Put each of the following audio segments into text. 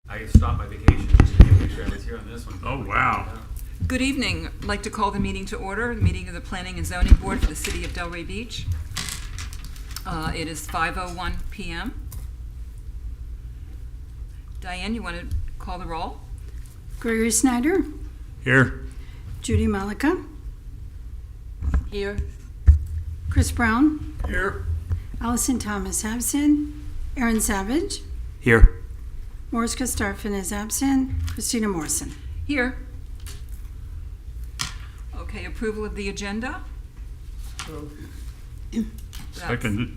I stopped my vacation just to make sure I was here on this one. Oh, wow. Good evening. I'd like to call the meeting to order, the meeting of the Planning and Zoning Board for the City of Delray Beach. It is 5:01 p.m. Diane, you want to call the roll? Gregory Snyder, Here. Judy Malika, Here. Chris Brown, Here. Allison Thomas absent, Aaron Savage, Here. Morris Costarfin is absent, Christina Morrison. Here. Okay, approval of the agenda? That's, Seconded.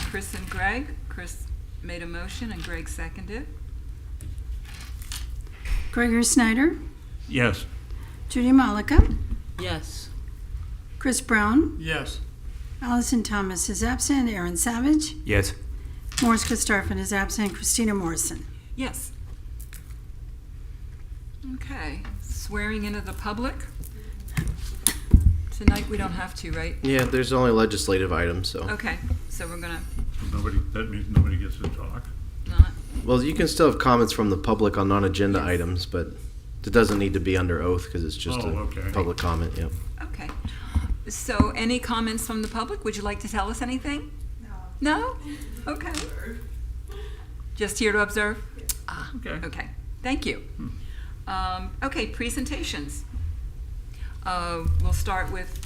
Chris and Greg. Chris made a motion and Greg seconded. Gregory Snyder, Yes. Judy Malika, Yes. Chris Brown, Yes. Allison Thomas is absent, Aaron Savage, Yes. Morris Costarfin is absent, Christina Morrison. Yes. Okay, swearing in of the public. Tonight we don't have to, right? Yeah, there's only legislative items, so. Okay, so we're gonna That means nobody gets to talk. not, Well, you can still have comments from the public on non-agenda items, but it doesn't need to be under oath because it's just Oh, a okay. public comment, yep. okay. So any comments from the public? Would you like to tell us anything? No. No? Okay. Just here to observe? Ah, Okay. okay, thank you. Okay, presentations. We'll start with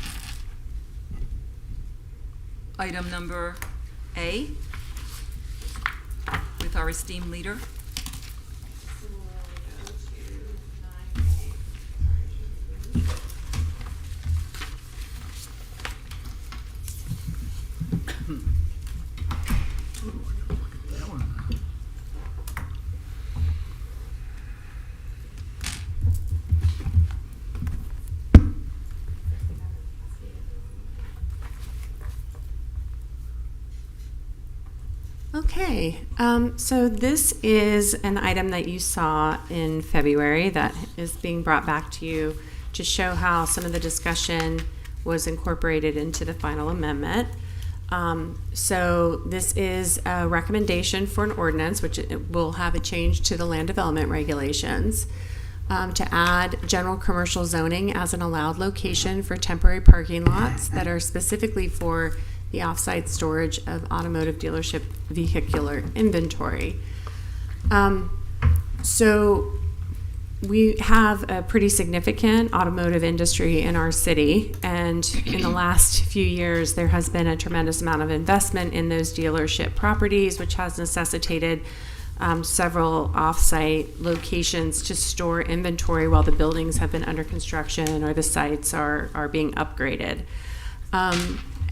item number A with our esteemed leader. That one. Okay, so this is an item that you saw in February that is being brought back to you to show how some of the discussion was incorporated into the final amendment. So this is a recommendation for an ordinance, which it will have a change to the land development regulations, to add general commercial zoning as an allowed location for temporary parking lots that are specifically for the off-site storage of automotive dealership vehicular inventory. So we have a pretty significant automotive industry in our city, and in the last few years there has been a tremendous amount of investment in those dealership properties, which has necessitated several off-site locations to store inventory while the buildings have been under construction or the sites are being upgraded.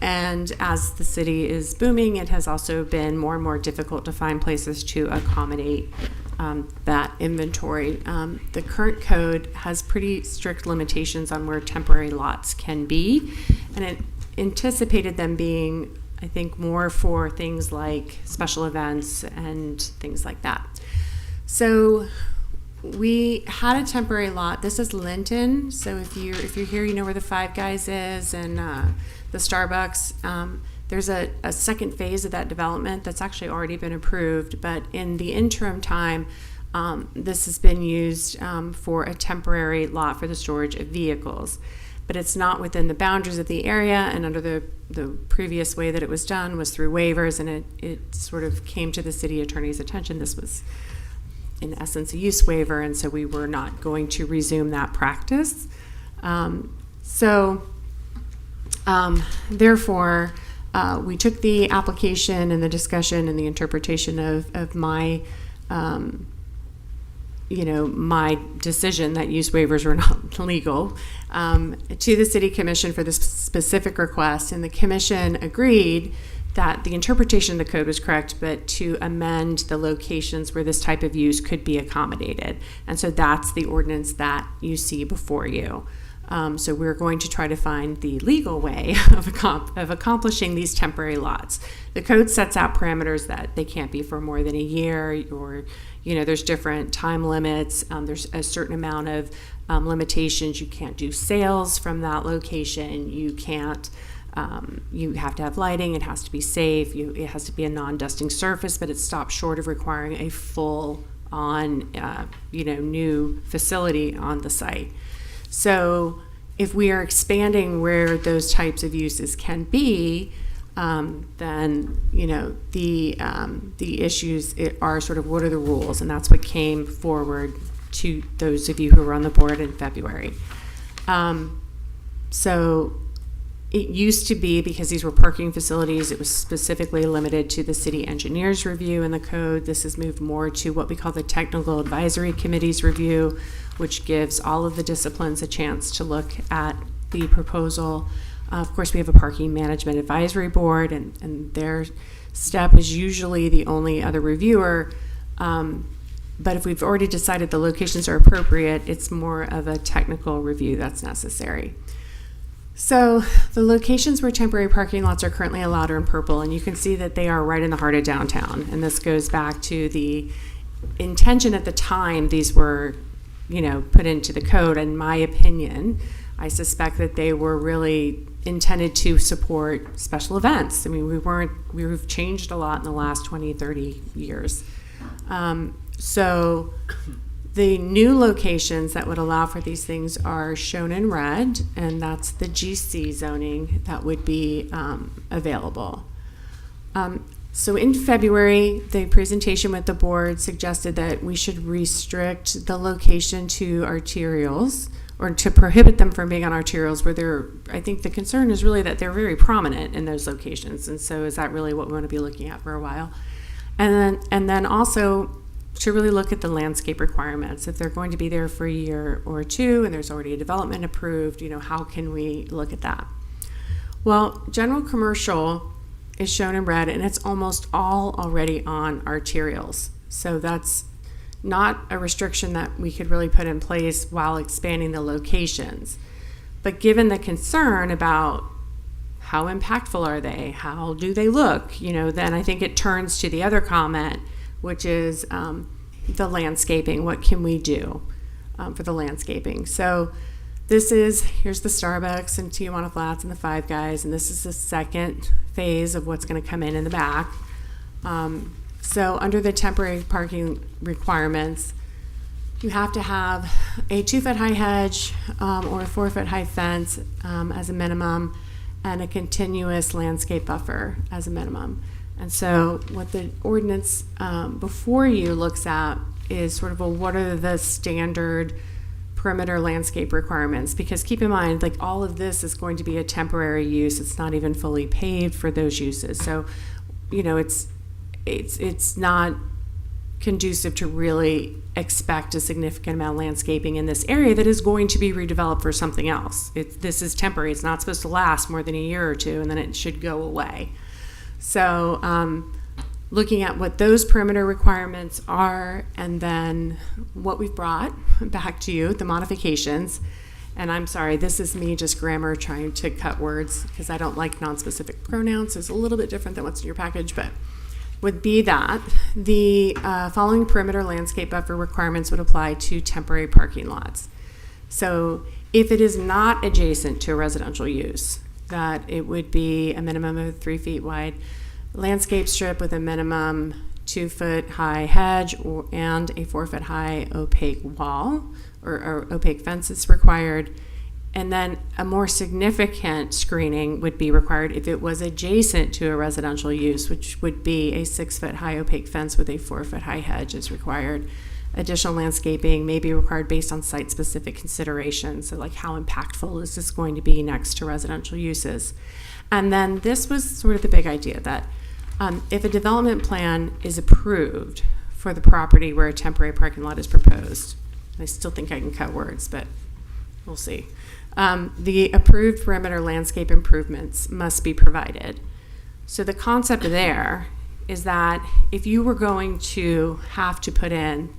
And as the city is booming, it has also been more and more difficult to find places to accommodate that inventory. The current code has pretty strict limitations on where temporary lots can be, and it anticipated them being, I think, more for things like special events and things like that. So we had a temporary lot. This is Linton. So if you're here, you know where the Five Guys is and the Starbucks. There's a second phase of that development that's actually already been approved, but in the interim time, this has been used for a temporary lot for the storage of vehicles. But it's not within the boundaries of the area, and under the previous way that it was done was through waivers, and it sort of came to the city attorney's attention. This was, in essence, a use waiver, and so we were not going to resume that practice. Therefore, we took the application and the discussion and the interpretation of my, my decision that use waivers were not legal to the City Commission for this specific request, and the Commission agreed that the interpretation of the code was correct, but to amend the locations where this type of use could be accommodated. And so that's the ordinance that you see before you. So we're going to try to find the legal way of accomplishing these temporary lots. The code sets out parameters that they can't be for more than a year, or, there's different time limits. There's a certain amount of limitations. You can't do sales from that location. You can't, you have to have lighting. It has to be safe. It has to be a non-dusting surface, but it stops short of requiring a full on, new facility on the site. So if we are expanding where those types of uses can be, then the issues are sort of what are the rules, and that's what came forward to those of you who were on the board in February. So it used to be, because these were parking facilities, it was specifically limited to the city engineer's review in the code. This has moved more to what we call the technical advisory committee's review, which gives all of the disciplines a chance to look at the proposal. Of course, we have a parking management advisory board, and their step is usually the only other reviewer. But if we've already decided the locations are appropriate, it's more of a technical review that's necessary. So the locations where temporary parking lots are currently allowed are in purple, and you can see that they are right in the heart of downtown. And this goes back to the intention at the time these were, put into the code. In my opinion, I suspect that they were really intended to support special events. I mean, we've changed a lot in the last 20, 30 years. So the new locations that would allow for these things are shown in red, and that's the GC zoning that would be available. So in February, the presentation with the board suggested that we should restrict the location to arterials, or to prohibit them from being on arterials where I think the concern is really that they're very prominent in those locations. And so is that really what we want to be looking at for a while? And then also to really look at the landscape requirements. If they're going to be there for a year or two and there's already a development approved, how can we look at that? Well, general commercial is shown in red, and it's almost all already on arterials. So that's not a restriction that we could really put in place while expanding the locations. But given the concern about how impactful are they, how do they look, then I think it turns to the other comment, which is the landscaping. What can we do for the landscaping? So here's the Starbucks and Tijuana Flats and the Five Guys, and this is the second phase of what's going to come in the back. So under the temporary parking requirements, you have to have a 2-foot high hedge or a 4-foot high fence as a minimum, and a continuous landscape buffer as a minimum. And so what the ordinance before you looks at is sort of what are the standard perimeter landscape requirements? Because keep in mind, like, all of this is going to be a temporary use. It's not even fully paved for those uses. So, it's not conducive to really expect a significant amount of landscaping in this area that is going to be redeveloped for something else. This is temporary. It's not supposed to last more than a year or two, and then it should go away. So looking at what those perimeter requirements are, and then what we've brought back to you, the modifications. And I'm sorry, this is me just grammar trying to cut words because I don't like non-specific pronouns. It's a little bit different than what's in your package, but would be that the following perimeter landscape buffer requirements would apply to temporary parking lots. So if it is not adjacent to a residential use, that it would be a minimum of 3 feet wide landscape strip with a minimum 2-foot high hedge and a 4-foot high opaque wall or opaque fence is required. And then a more significant screening would be required if it was adjacent to a residential use, which would be a 6-foot high opaque fence with a 4-foot high hedge is required. Additional landscaping may be required based on site-specific considerations. So, like, how impactful is this going to be next to residential uses? And then this was sort of the big idea that if a development plan is approved for the property where a temporary parking lot is proposed, I still think I can cut words, but we'll see. The approved perimeter landscape improvements must be provided. So the concept there is that if you were going to have to put in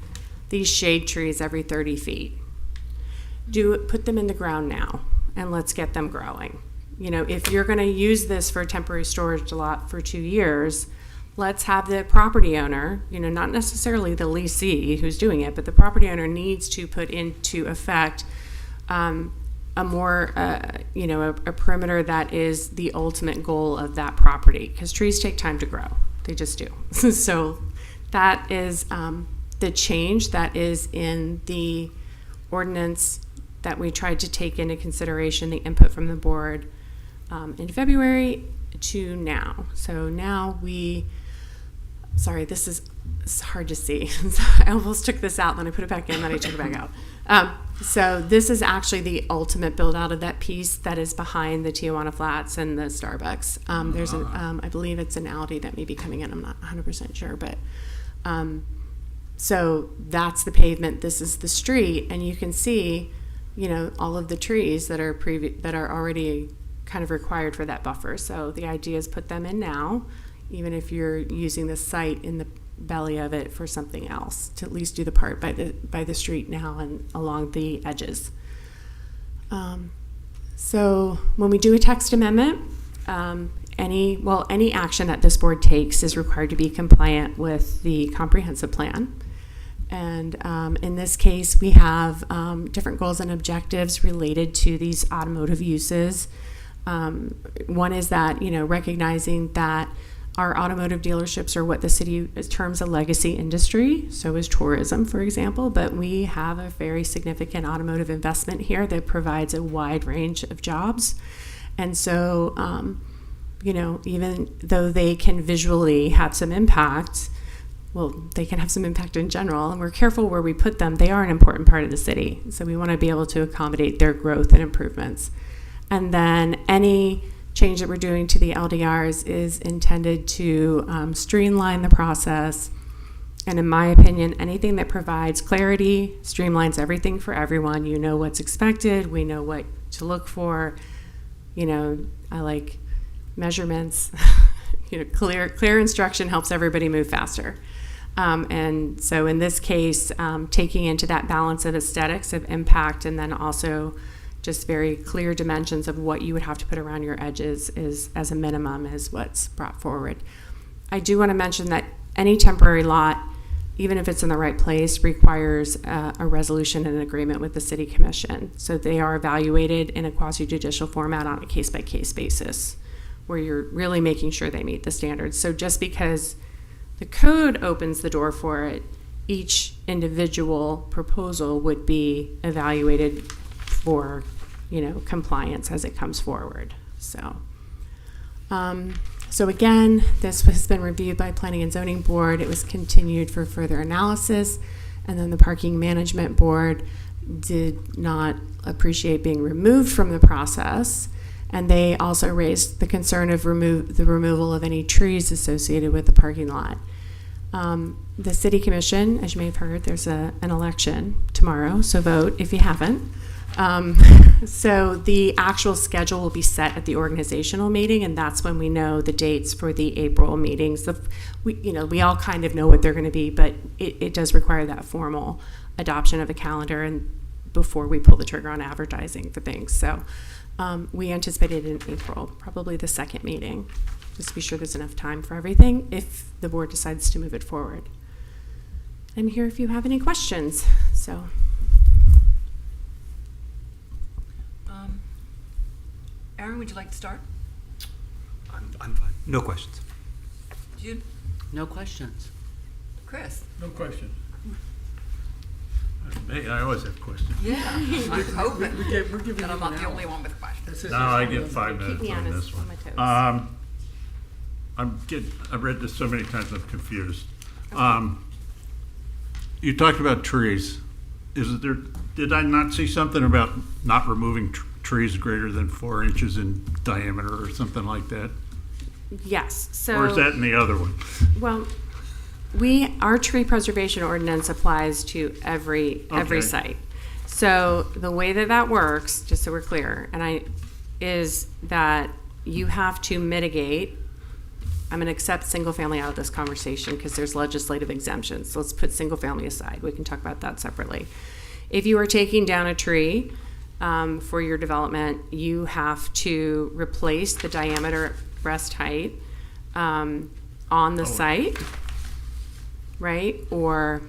these shade trees every 30 feet, put them in the ground now, and let's get them growing. If you're going to use this for a temporary storage lot for 2 years, let's have the property owner, not necessarily the leasee who's doing it, but the property owner needs to put into effect a more, a perimeter that is the ultimate goal of that property, because trees take time to grow. They just do. So that is the change that is in the ordinance that we tried to take into consideration, the input from the board in February to now. So now sorry, it's hard to see. I almost took this out, then I put it back in, then I took it back out. So this is actually the ultimate build out of that piece that is behind the Tijuana Flats and the Starbucks. There's I believe it's an Audi that may be coming in. I'm not 100% sure, but so that's the pavement. This is the street, and you can see, all of the trees that are already kind of required for that buffer. So the idea is put them in now, even if you're using the site in the belly of it for something else, to at least do the part by the street now and along the edges. So when we do a text amendment, any action that this board takes is required to be compliant with the comprehensive plan. And in this case, we have different goals and objectives related to these automotive uses. One is that, recognizing that our automotive dealerships are what the city terms a legacy industry. So is tourism, for example, but we have a very significant automotive investment here that provides a wide range of jobs. And so, even though they can visually have some impact, they can have some impact in general, and we're careful where we put them. They are an important part of the city. So we want to be able to accommodate their growth and improvements. And then any change that we're doing to the LDRs is intended to streamline the process. And in my opinion, anything that provides clarity streamlines everything for everyone. You know what's expected. We know what to look for. I like measurements. Clear instruction helps everybody move faster. And so in this case, taking into that balance of aesthetics, of impact, and then also just very clear dimensions of what you would have to put around your edges is, as a minimum, is what's brought forward. I do want to mention that any temporary lot, even if it's in the right place, requires a resolution and an agreement with the city commission. So they are evaluated in a quasi-judicial format on a case-by-case basis, where you're really making sure they meet the standards. So just because the code opens the door for it, each individual proposal would be evaluated for, compliance as it comes forward. So again, this has been reviewed by Planning and Zoning Board. It was continued for further analysis, and then the Parking Management Board did not appreciate being removed from the process, and they also raised the concern of the removal of any trees associated with the parking lot. The City Commission, as you may have heard, there's an election tomorrow, so vote if you haven't. So the actual schedule will be set at the organizational meeting, and that's when we know the dates for the April meetings. We all kind of know what they're going to be, but it does require that formal adoption of a calendar and before we pull the trigger on advertising for things. So we anticipated in April, probably the second meeting, just to be sure there's enough time for everything if the board decides to move it forward. I'm here if you have any questions. So. Aaron, would you like to start? I'm fine. No questions. Jude? No questions. Chris? No questions. I always have questions. Yeah, I'm hoping We're giving that I'm you not an the hour. only one with questions. Now I get 5 minutes Keep me on on this one. my toes. I've read this so many times I'm confused. You talked about trees. Did I not see something about not removing trees greater than 4 inches in diameter or something like that? Yes. So. Or is that in the other one? Well, our tree preservation ordinance applies to every Okay. site. So the way that works, just so we're clear, is that you have to mitigate. I'm going to accept single family out of this conversation because there's legislative exemptions. So let's put single family aside. We can talk about that separately. If you are taking down a tree for your development, you have to replace the diameter breast height on the site, right? Or,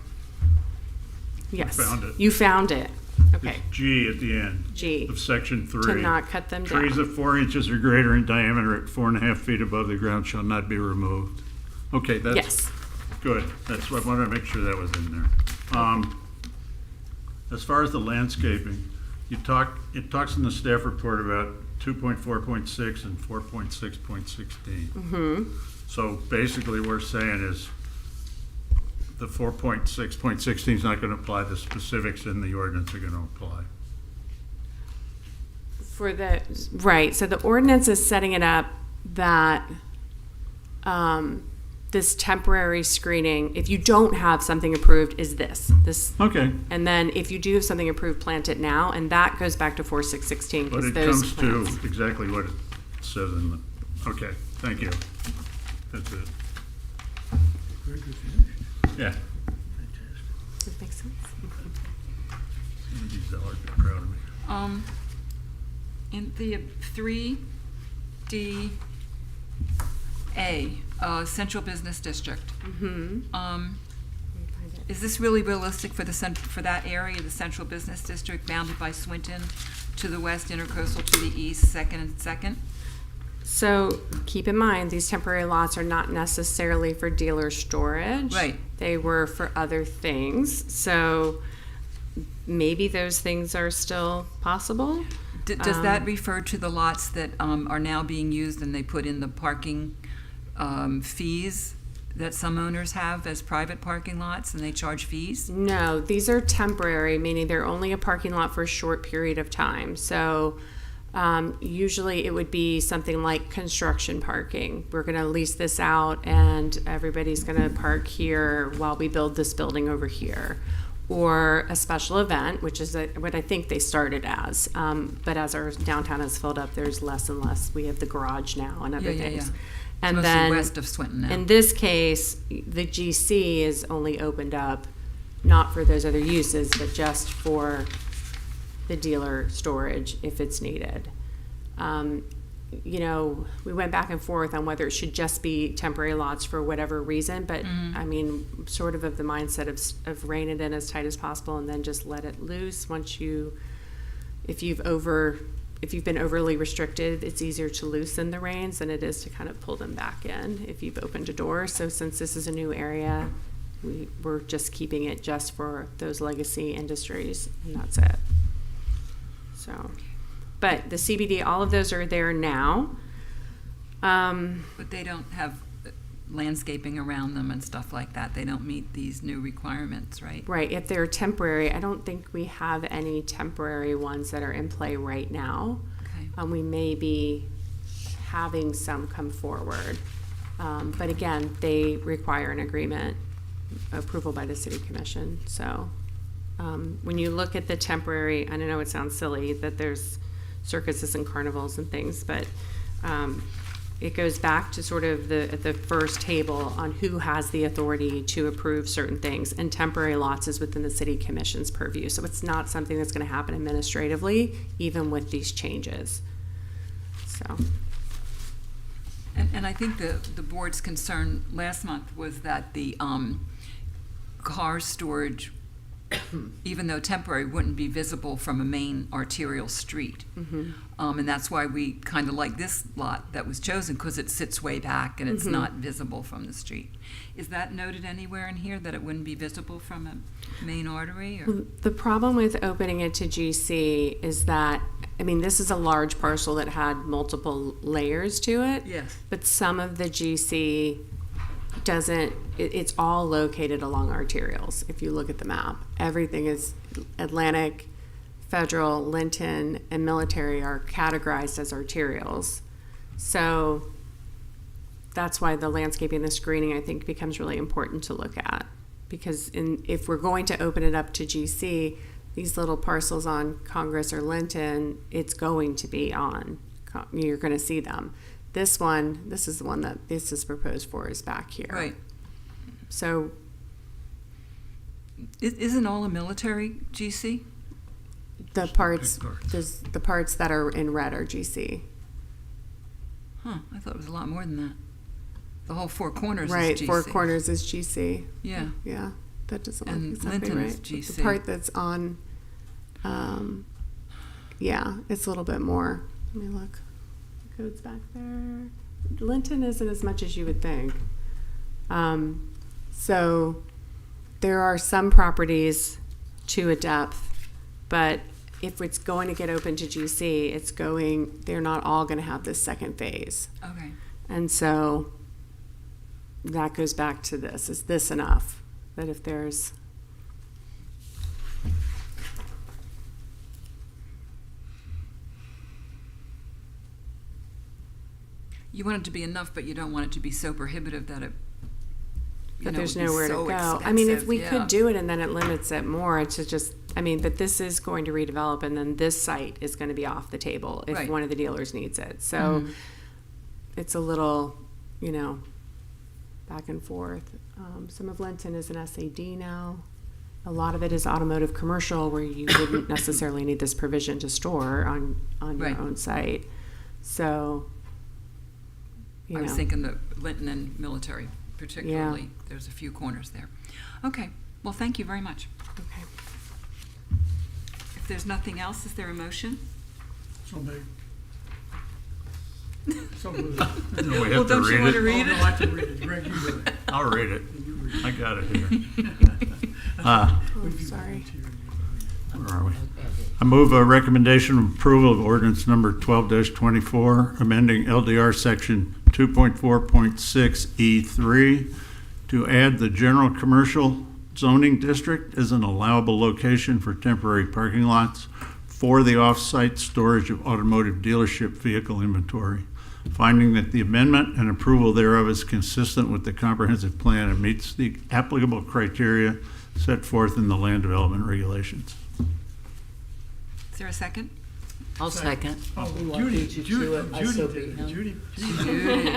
yes. I found it. You found it. Okay. It's G at the end G. of section 3. To not cut them down. Trees of 4 inches or greater in diameter at 4.5 feet above the ground shall not be removed. Okay, that's Yes. good. That's what I wanted to make sure that was in there. As far as the landscaping, it talks in the staff report about 2.4.6 and 4.6.16. So basically, we're saying is the 4.6.16 is not going to apply. The specifics in the ordinance are going to apply. Right, so the ordinance is setting it up that this temporary screening, if you don't have something approved, is this. Okay, And then if you do have something approved, plant it now, and that goes back to 4616. but it comes to exactly what it says in the, okay, thank you. That's it. Yeah. Does that make sense? These dollars are proud of me. In the 3DA, Central Business District. Is this really realistic for for that area, the Central Business District, bounded by Swinton to the west, Intercoastal to the east, Second and Second? So keep in mind, these temporary lots are not necessarily for dealer storage. Right. They were for other things. So maybe those things are still possible. Does that refer to the lots that are now being used and they put in the parking fees that some owners have as private parking lots and they charge fees? No, these are temporary, meaning they're only a parking lot for a short period of time. So usually it would be something like construction parking. We're going to lease this out and everybody's going to park here while we build this building over here. Or a special event, which is what I think they started as. But as our downtown has filled up, there's less and less. We have the garage now and other things. And Mostly then west of Swinton now. in this case, the GC is only opened up not for those other uses, but just for the dealer storage if it's needed. You know, we went back and forth on whether it should just be temporary lots for whatever reason, but I mean, sort of the mindset of rein it in as tight as possible and then just let it loose once if you've been overly restricted, it's easier to loosen the reins than it is to kind of pull them back in if you've opened a door. So since this is a new area, we're just keeping it just for those legacy industries, and that's it. So, but the CBD, all of those are there now. But they don't have landscaping around them and stuff like that. They don't meet these new requirements, right? Right, if they're temporary, I don't think we have any temporary ones that are in play right now. Okay. We may be having some come forward. But again, they require an agreement, approval by the city commission. So when you look at the temporary, I know it sounds silly that there's circuses and carnivals and things, but it goes back to sort of the first table on who has the authority to approve certain things, and temporary lots is within the city commission's purview. So it's not something that's going to happen administratively, even with these changes. So. And I think the board's concern last month was that the car storage, even though temporary, wouldn't be visible from a main arterial street. And that's why we kind of like this lot that was chosen, because it sits way back and it's not visible from the street. Is that noted anywhere in here, that it wouldn't be visible from a main artery? Or? Well, the problem with opening it to GC is that, I mean, this is a large parcel that had multiple layers to it. Yes. But some of the GC doesn't, it's all located along arterials. If you look at the map, everything is Atlantic, Federal, Linton, and Military are categorized as arterials. So that's why the landscaping, the screening, I think, becomes really important to look at. Because if we're going to open it up to GC, these little parcels on Congress or Linton, it's going to be on, you're going to see them. This is the one that this is proposed for, is back here. Right. So Isn't all a military GC? the parts that are in red are GC. Huh, I thought it was a lot more than that. The whole Four Corners Right, is GC. Four Corners is GC. Yeah. Yeah, that doesn't look And exactly Linton right. is GC. The part that's on, yeah, it's a little bit more. Let me look. The code's back there. Linton isn't as much as you would think. So there are some properties to a depth, but if it's going to get open to GC, they're not all going to have this second phase. Okay. And so that goes back to this. Is this enough? That if there's... You want it to be enough, but you don't want it to be so prohibitive that it, But there's would be nowhere so to go. I mean, if expensive. we Yeah. could do it and then it limits it more, it's just, but this is going to redevelop and then this site is going to be off the table if Right. one of the dealers needs it. So it's a little, back and forth. Some of Linton is an SAD now. A lot of it is automotive commercial where you wouldn't necessarily need this provision to store on your Right. own site. So, I was thinking the Linton and military, particularly. There's a few corners there. Okay. Well, thank you very much. Okay. If there's nothing else, is there a motion? So moved. So No, we moved. have to read it. read Oh, no, I can read it. Greg, you do it. I'll read it. You read it. I got it here. Oh, Would you sorry. volunteer? Where are we? I move a recommendation of approval of ordinance number 12-24, amending LDR section 2.4.6E3 to add the general commercial zoning district as an allowable location for temporary parking lots for the off-site storage of automotive dealership vehicle inventory, finding that the amendment and approval thereof is consistent with the comprehensive plan and meets the applicable criteria set forth in the land development regulations. Is there a second? I'll second. Oh, Ooh, I Judy, beat you Judy, to it. I so Judy beat did him. it. Judy. Judy,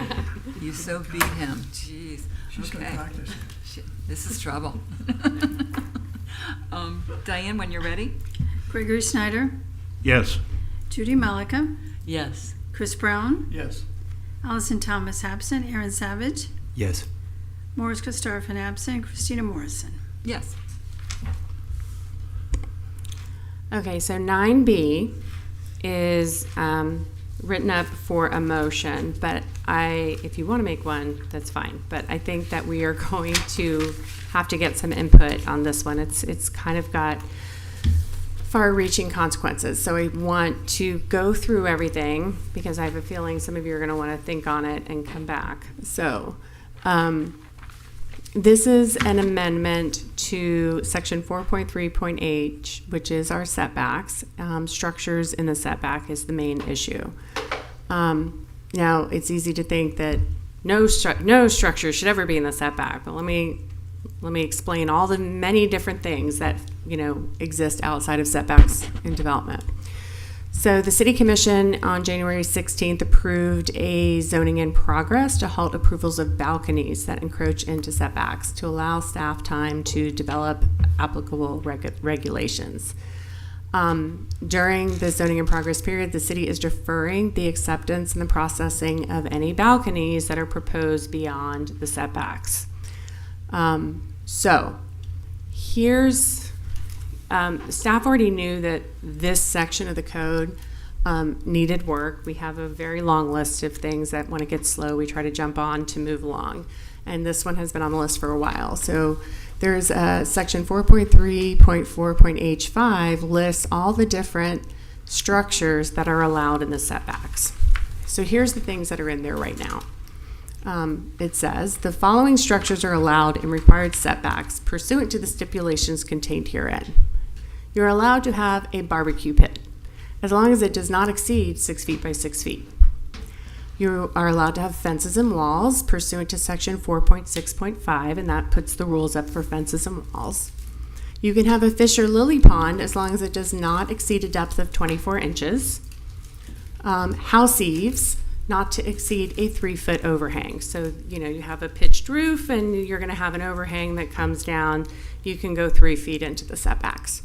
you so beat him. Jeez. She's gonna Okay. practice. Shit, this is trouble. Diane, when you're ready? Gregory Snyder, Yes. Judy Malika, Yes. Chris Brown, Yes. Allison Thomas absent, Aaron Savage, Yes. Morris Costarfin absent, Christina Morrison. Yes. Okay, so 9B is written up for a motion, but if you want to make one, that's fine. But I think that we are going to have to get some input on this one. It's kind of got far-reaching consequences. So I want to go through everything because I have a feeling some of you are going to want to think on it and come back. So this is an amendment to section 4.3.h, which is our setbacks. Structures in the setback is the main issue. Now, it's easy to think that no structure should ever be in the setback, but let me explain all the many different things that exist outside of setbacks in development. So the City Commission on January 16th approved a zoning in progress to halt approvals of balconies that encroach into setbacks to allow staff time to develop applicable regulations. During the zoning in progress period, the city is deferring the acceptance and the processing of any balconies that are proposed beyond the setbacks. So here's, staff already knew that this section of the code needed work. We have a very long list of things that when it gets slow, we try to jump on to move along. And this one has been on the list for a while. So there's section 4.3.4.h5 lists all the different structures that are allowed in the setbacks. So here's the things that are in there right now. It says, the following structures are allowed in required setbacks pursuant to the stipulations contained herein. You're allowed to have a barbecue pit, as long as it does not exceed 6 feet by 6 feet. You are allowed to have fences and walls pursuant to section 4.6.5, and that puts the rules up for fences and walls. You can have a fish or lily pond as long as it does not exceed a depth of 24 inches. House eaves, not to exceed a 3-foot overhang. So, you have a pitched roof and you're going to have an overhang that comes down. You can go 3 feet into the setbacks.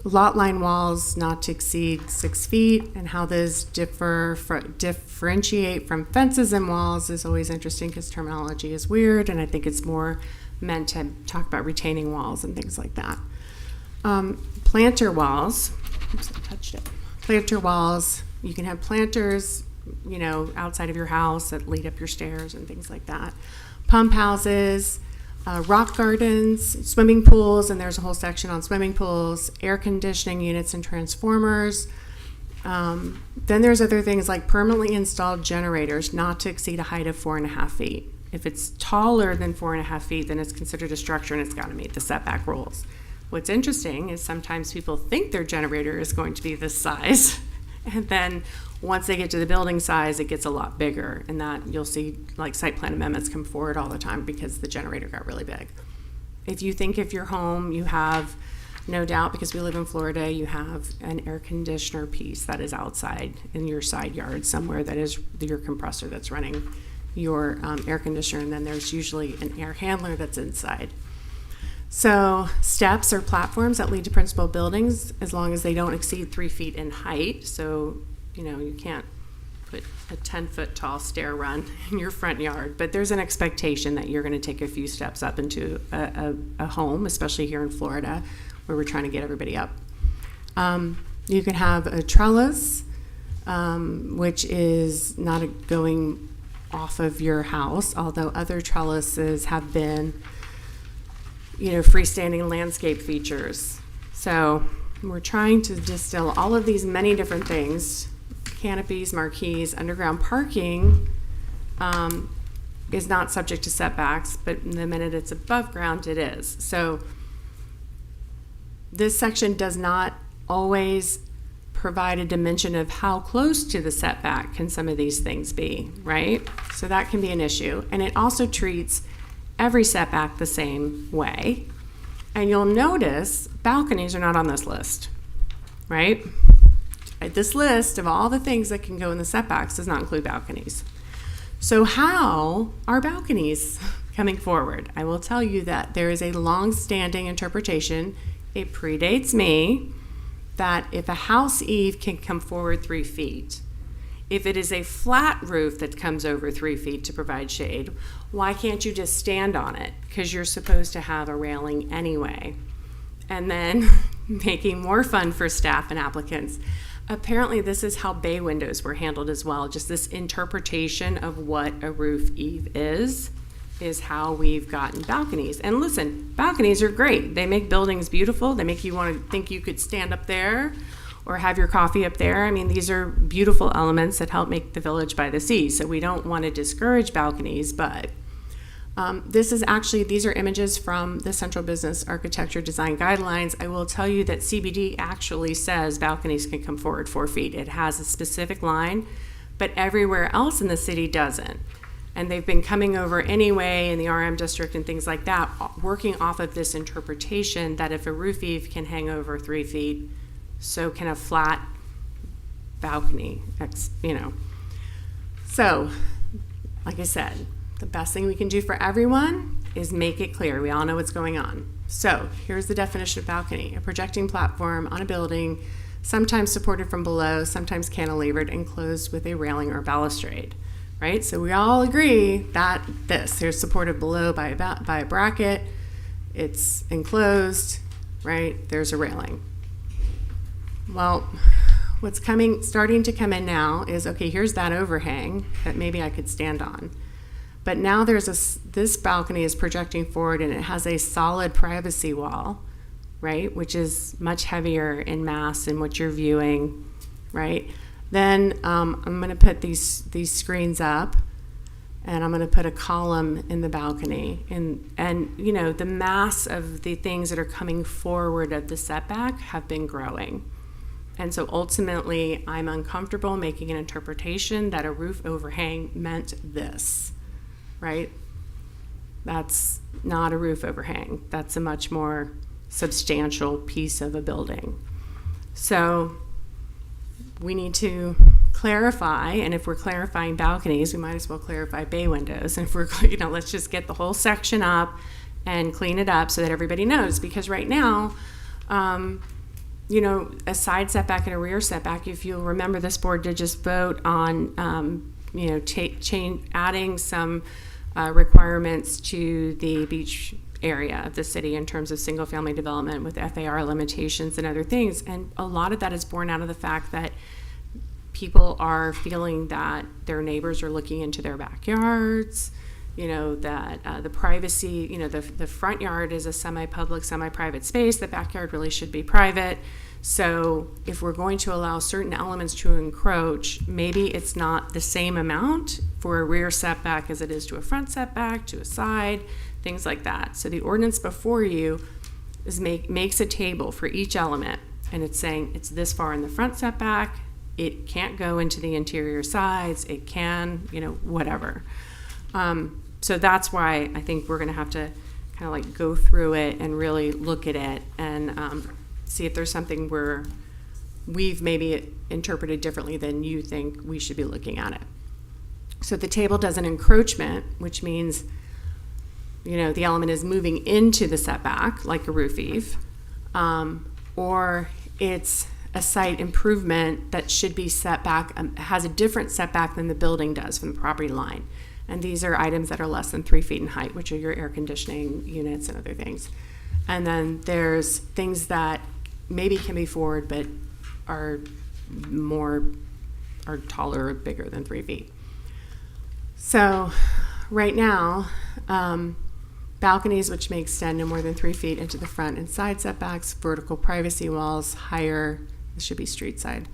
Lot line walls not to exceed 6 feet, and how those differentiate from fences and walls is always interesting because terminology is weird, and I think it's more meant to talk about retaining walls and things like that. Planter walls, oops, I touched it. Planter walls, you can have planters, outside of your house that lead up your stairs and things like that. Pump houses, rock gardens, swimming pools, and there's a whole section on swimming pools, air conditioning units and transformers. Then there's other things like permanently installed generators not to exceed a height of 4.5 feet. If it's taller than 4.5 feet, then it's considered a structure and it's got to meet the setback rules. What's interesting is sometimes people think their generator is going to be this size, and then once they get to the building size, it gets a lot bigger, and that you'll see like site plan amendments come forward all the time because the generator got really big. If you think if your home, you have, no doubt, because we live in Florida, you have an air conditioner piece that is outside in your side yard somewhere that is your compressor that's running your air conditioner, and then there's usually an air handler that's inside. So steps or platforms that lead to principal buildings, as long as they don't exceed 3 feet in height. So, you know, you can't put a 10-foot tall stair run in your front yard, but there's an expectation that you're going to take a few steps up into a home, especially here in Florida, where we're trying to get everybody up. You can have a trellis, which is not going off of your house, although other trellises have been, you know, freestanding landscape features. So we're trying to distill all of these many different things. Canopies, marquees, underground parking is not subject to setbacks, but the minute it's above ground, it is. So this section does not always provide a dimension of how close to the setback can some of these things be, right? So that can be an issue. And it also treats every setback the same way. And you'll notice balconies are not on this list, right? This list of all the things that can go in the setbacks does not include balconies. So how are balconies coming forward? I will tell you that there is a long-standing interpretation, it predates me, that if a house eave can come forward 3 feet, if it is a flat roof that comes over 3 feet to provide shade, why can't you just stand on it? Because you're supposed to have a railing anyway. And then making more fun for staff and applicants. Apparently this is how bay windows were handled as well. Just this interpretation of what a roof eave is how we've gotten balconies. And listen, balconies are great. They make buildings beautiful. They make you want to think you could stand up there or have your coffee up there. I mean, these are beautiful elements that help make the village by the sea. So we don't want to discourage balconies, but these are images from the Central Business Architecture Design Guidelines. I will tell you that CBD actually says balconies can come forward 4 feet. It has a specific line, but everywhere else in the city doesn't. And they've been coming over anyway in the RM district and things like that, working off of this interpretation that if a roof eave can hang over 3 feet, so can a flat balcony, you know. So, like I said, the best thing we can do for everyone is make it clear. We all know what's going on. So here's the definition of balcony: a projecting platform on a building, sometimes supported from below, sometimes cantilevered, enclosed with a railing or balustrade. Right? So we all agree that they're supported below by a bracket, it's enclosed, right? There's a railing. Well, what's starting to come in now is, okay, here's that overhang that maybe I could stand on. But now this balcony is projecting forward and it has a solid privacy wall, right? Which is much heavier in mass in what you're viewing, right? Then I'm going to put these screens up, and I'm going to put a column in the balcony. And you know, the mass of the things that are coming forward of the setback have been growing. And so ultimately, I'm uncomfortable making an interpretation that a roof overhang meant this, right? That's not a roof overhang. That's a much more substantial piece of a building. So we need to clarify, and if we're clarifying balconies, we might as well clarify bay windows. And if we're, you know, let's just get the whole section up and clean it up so that everybody knows. Because right now, you know, a side setback and a rear setback, if you'll remember, this board did just vote on, you know, adding some requirements to the beach area of the city in terms of single family development with FAR limitations and other things. And a lot of that is born out of the fact that people are feeling that their neighbors are looking into their backyards, that the privacy, the front yard is a semi-public, semi-private space. The backyard really should be private. So if we're going to allow certain elements to encroach, maybe it's not the same amount for a rear setback as it is to a front setback, to a side, things like that. So the ordinance before you makes a table for each element, and it's saying it's this far in the front setback, it can't go into the interior sides, it can, whatever. So that's why I think we're going to have to kind of like go through it and really look at it and see if there's something where we've maybe interpreted differently than you think we should be looking at it. So the table does an encroachment, which means, the element is moving into the setback, like a roof eave, or it's a site improvement that should be set back, has a different setback than the building does from the property line. And these are items that are less than 3 feet in height, which are your air conditioning units and other things. And then there's things that maybe can be forward, but are taller or bigger than 3 feet. So right now, balconies which may extend no more than 3 feet into the front and side setbacks, vertical privacy walls higher, this should be street side,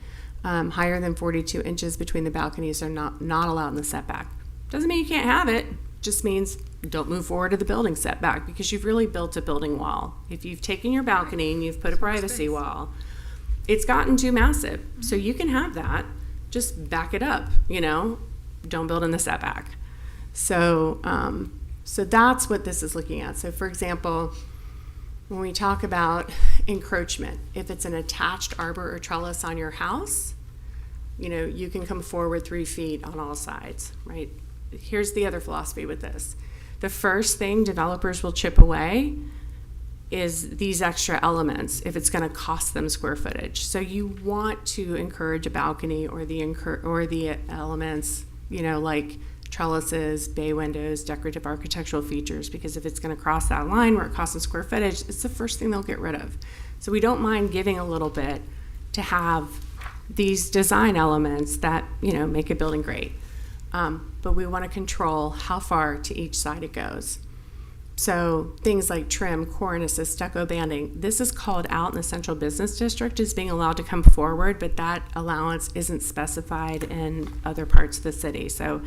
higher than 42 inches between the balconies are not allowed in the setback. Doesn't mean you can't have it, just means don't move forward to the building setback because you've really built a building wall. If you've taken your balcony and you've put a privacy wall, it's gotten too massive. So you can have that, just back it up, don't build in the setback. So that's what this is looking at. So for example, when we talk about encroachment, if it's an attached arbor or trellis on your house, you can come forward 3 feet on all sides, right? Here's the other philosophy with this. The first thing developers will chip away is these extra elements if it's going to cost them square footage. So you want to encourage a balcony or the elements, like trellises, bay windows, decorative architectural features, because if it's going to cross that line where it costs them square footage, it's the first thing they'll get rid of. So we don't mind giving a little bit to have these design elements that, make a building great. But we want to control how far to each side it goes. So things like trim, cornices, stucco banding, this is called out in the central business district as being allowed to come forward, but that allowance isn't specified in other parts of the city. So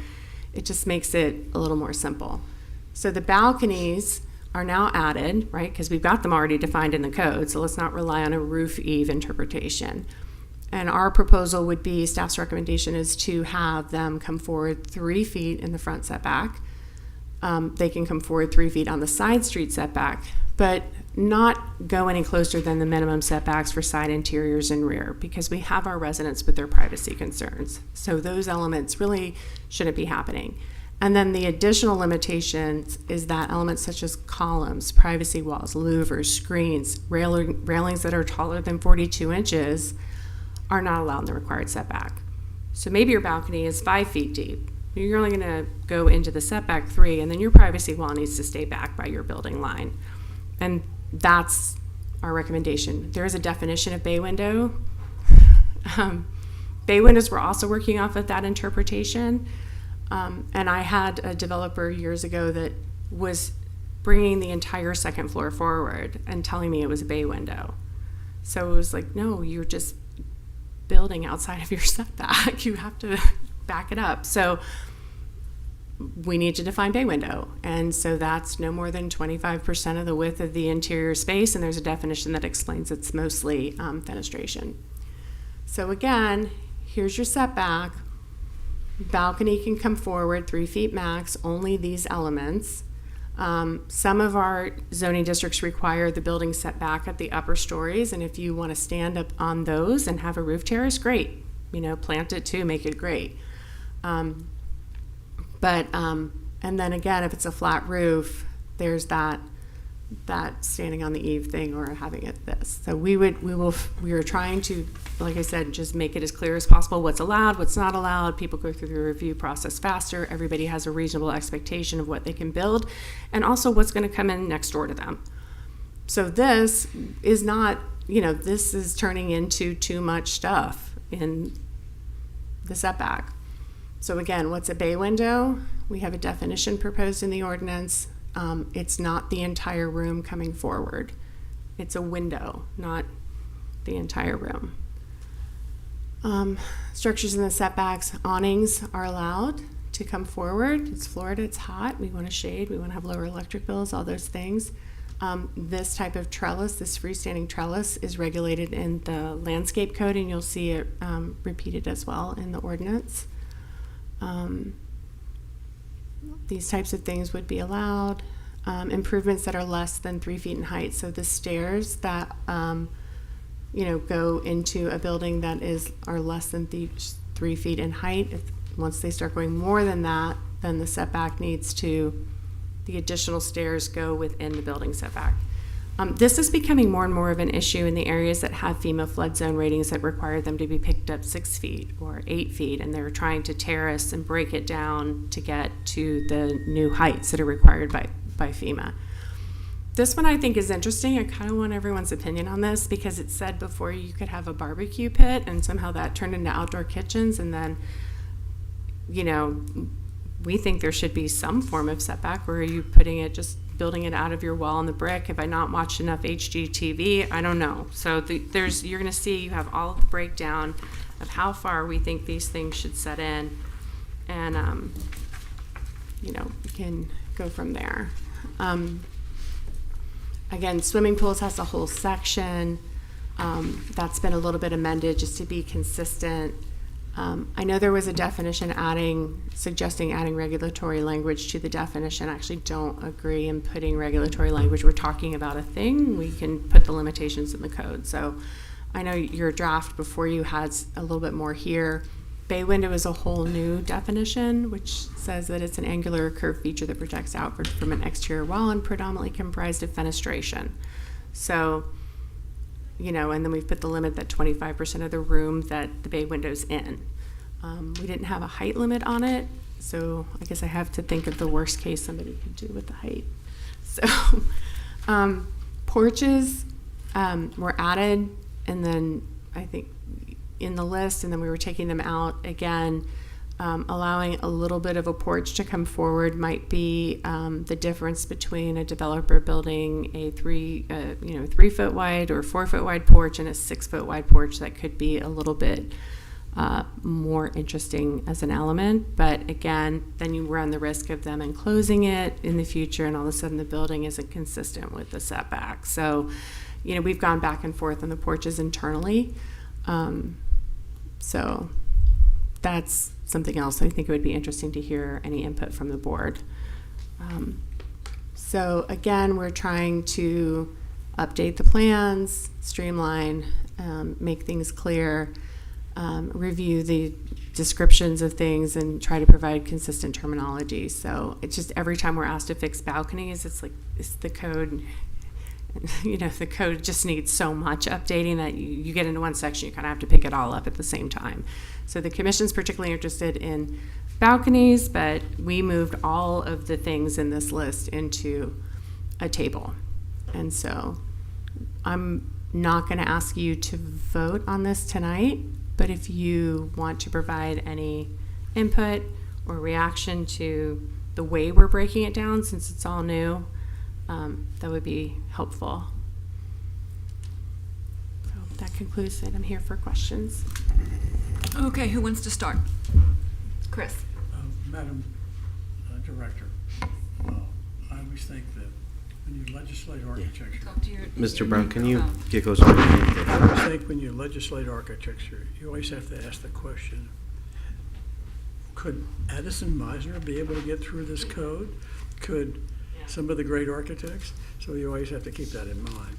it just makes it a little more simple. So the balconies are now added, right, because we've got them already defined in the code, so let's not rely on a roof eave interpretation. And our proposal would be, staff's recommendation is to have them come forward 3 feet in the front setback. They can come forward 3 feet on the side street setback, but not go any closer than the minimum setbacks for side interiors and rear, because we have our residents with their privacy concerns. So those elements really shouldn't be happening. And then the additional limitations is that elements such as columns, privacy walls, louvers, screens, railings that are taller than 42 inches are not allowed in the required setback. So maybe your balcony is 5 feet deep. You're only going to go into the setback 3, and then your privacy wall needs to stay back by your building line. And that's our recommendation. There is a definition of bay window. Bay windows, we're also working off of that interpretation. And I had a developer years ago that was bringing the entire second floor forward and telling me it was a bay window. So it was like, no, you're just building outside of your setback. You have to back it up. So we need to define bay window. And so that's no more than 25% of the width of the interior space. And there's a definition that explains it's mostly fenestration. So again, here's your setback. Balcony can come forward 3 feet max, only these elements. Some of our zoning districts require the building setback at the upper stories, and if you want to stand up on those and have a roof terrace, great. Plant it too, make it great. And then again, if it's a flat roof, there's that standing on the eave thing or having it this. So we are trying to, like I said, just make it as clear as possible what's allowed, what's not allowed. People go through the review process faster. Everybody has a reasonable expectation of what they can build and also what's going to come in next door to them. So this is not, this is turning into too much stuff in the setback. So again, what's a bay window? We have a definition proposed in the ordinance. It's not the entire room coming forward. It's a window, not the entire room. Structures in the setbacks, awnings are allowed to come forward. It's Florida, it's hot. We want to shade, we want to have lower electric bills, all those things. This type of trellis, this freestanding trellis, is regulated in the landscape code, and you'll see it repeated as well in the ordinance. These types of things would be allowed. Improvements that are less than 3 feet in height. So the stairs that go into a building that are less than 3 feet in height. Once they start going more than that, then the setback the additional stairs go within the building setback. This is becoming more and more of an issue in the areas that have FEMA flood zone ratings that require them to be picked up 6 feet or 8 feet, and they're trying to terrace and break it down to get to the new heights that are required by FEMA. This one I think is interesting. I kind of want everyone's opinion on this because it said before you could have a barbecue pit, and somehow that turned into outdoor kitchens, and then, we think there should be some form of setback. Or are you building it out of your wall in the brick? Have I not watched enough HGTV? I don't know. So you're going to see you have all of the breakdown of how far we think these things should set in, and we can go from there. Again, swimming pools has a whole section that's been a little bit amended just to be consistent. I know there was a definition suggesting adding regulatory language to the definition. I actually don't agree in putting regulatory language. We're talking about a thing. We can put the limitations in the code. So I know your draft before you has a little bit more here. Bay window is a whole new definition, which says that it's an angular or curved feature that projects outward from an exterior wall and predominantly comprised of fenestration. So, and then we've put the limit that 25% of the room that the bay window's in. We didn't have a height limit on it, so I guess I have to think of the worst case somebody could do with the height. So, porches were added, and then I think in the list, and then we were taking them out again. Allowing a little bit of a porch to come forward might be the difference between a developer building a 3 foot wide or 4 foot wide porch and a 6 foot wide porch. That could be a little bit more interesting as an element, but again, then you run the risk of them enclosing it in the future, and all of a sudden the building isn't consistent with the setback. So, we've gone back and forth on the porches internally. So that's something else I think it would be interesting to hear any input from the board. So again, we're trying to update the plans, streamline, make things clear, review the descriptions of things, and try to provide consistent terminology. So it's just every time we're asked to fix balconies, it's the code. The code just needs so much updating that you get into one section, you kind of have to pick it all up at the same time. So the commission's particularly interested in balconies, but we moved all of the things in this list into a table. And so I'm not going to ask you to vote on this tonight, but if you want to provide any input or reaction to the way we're breaking it down, since it's all new, that would be helpful. So that concludes it. I'm here for questions. Okay, who wants to start? Chris. Madam Director, I always think that when you legislate architecture, Talk to Mr. Brown, can you microphone. get closer to the mic? I always think when you legislate architecture, you always have to ask the question, could Addison Meisner be able to get through this code? Could some of the great architects? So you always have to keep that in mind.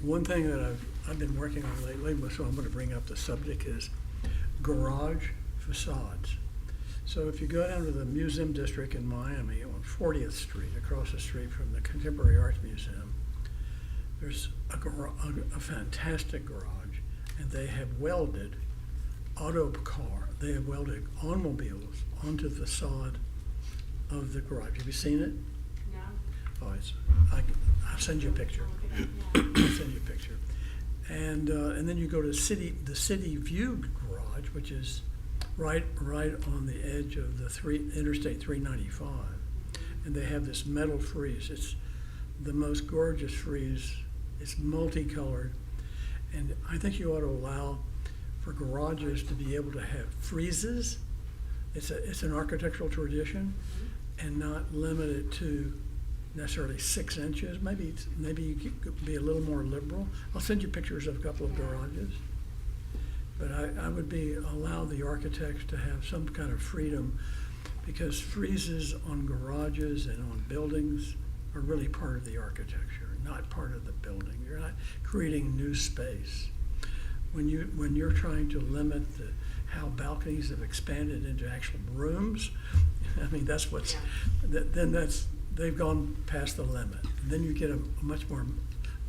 One thing that I've been working on lately, so I'm going to bring up the subject, is garage facades. So if you go down to the Museum District in Miami on 40th Street, across the street from the Contemporary Art Museum, there's a fantastic garage, and they have welded automobiles onto the facade of the garage. Have you seen it? No. Oh, I'll send you a picture. I'll send you a picture. And then you go to the City View garage, which is right on the edge of the Interstate 395, and they have this metal frieze. It's the most gorgeous frieze. It's multicolored, and I think you ought to allow for garages to be able to have friezes. It's an architectural tradition, and not limit it to necessarily 6 inches. Maybe you could be a little more liberal. I'll send you pictures of a couple of garages. But I would allow the architects to have some kind of freedom, because friezes on garages and on buildings are really part of the architecture, not part of the building. You're not creating new space. When you're trying to limit how balconies have expanded into actual rooms, I mean, that's what's, they've gone past the limit. And then you get a much more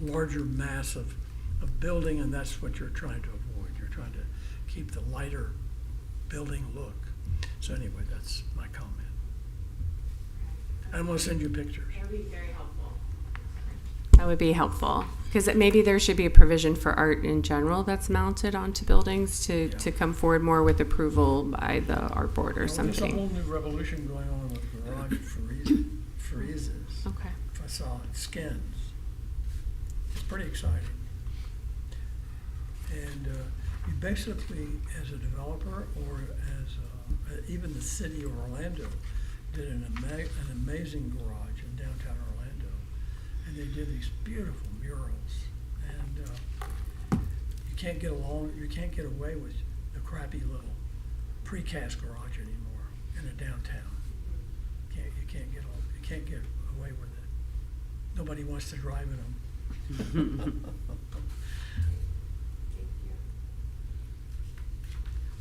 larger mass of building, and that's what you're trying to avoid. You're trying to keep the lighter building look. So anyway, that's my comment. I'm going to send you pictures. That would be very helpful. That would be helpful, because maybe there should be a provision for art in general that's mounted onto buildings to come forward more with approval by the art board or There's a whole something. new revolution going on with garage friezes. Okay. Facade skins. It's pretty exciting. And you basically, as a developer or as even the city of Orlando, did an amazing garage in downtown Orlando, and they did these beautiful murals. And you can't get away with the crappy little precast garage anymore in a downtown. You can't get away with it. Nobody wants to drive in them.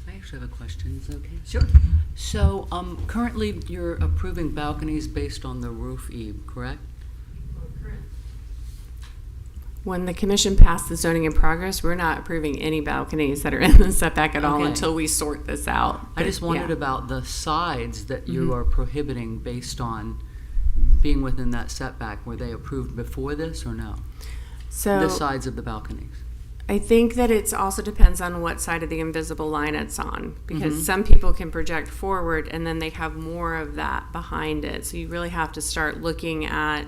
I actually have a question, is that okay? Sure. So, currently you're approving balconies based on the roof eave, correct? When the commission passed the zoning in progress, we're not approving any balconies that are in the setback at all Okay. until we sort this out. I just But, wondered yeah. about the sides that you Mhm. are prohibiting based on being within that setback. Were they approved before this or no? So The sides of the balconies. I think that it also depends on what side of the invisible line it's on, because Mhm. some people can project forward and then they have more of that behind it. So you really have to start looking at,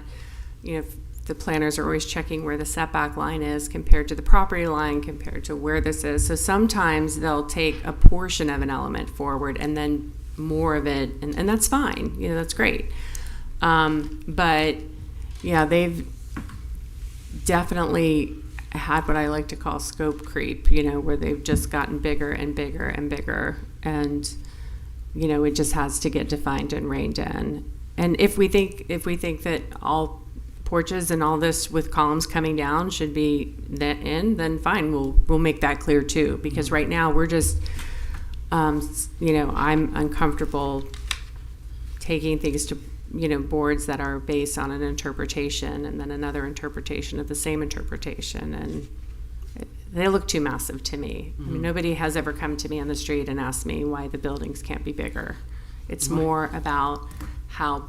if the planners are always checking where the setback line is compared to the property line, compared to where this is. So sometimes they'll take a portion of an element forward and then more of it, and that's fine. That's great. But yeah, they've definitely had what I like to call scope creep, where they've just gotten bigger and bigger and bigger, and it just has to get defined and reined in. And if we think that all porches and all this with columns coming down should be then fine, we'll make that clear too, because right now we're just I'm uncomfortable taking things to boards that are based on an interpretation and then another interpretation of the same interpretation, and they look too massive to me. I mean, nobody has ever come to me on the street and asked me why the buildings can't be bigger. It's more about how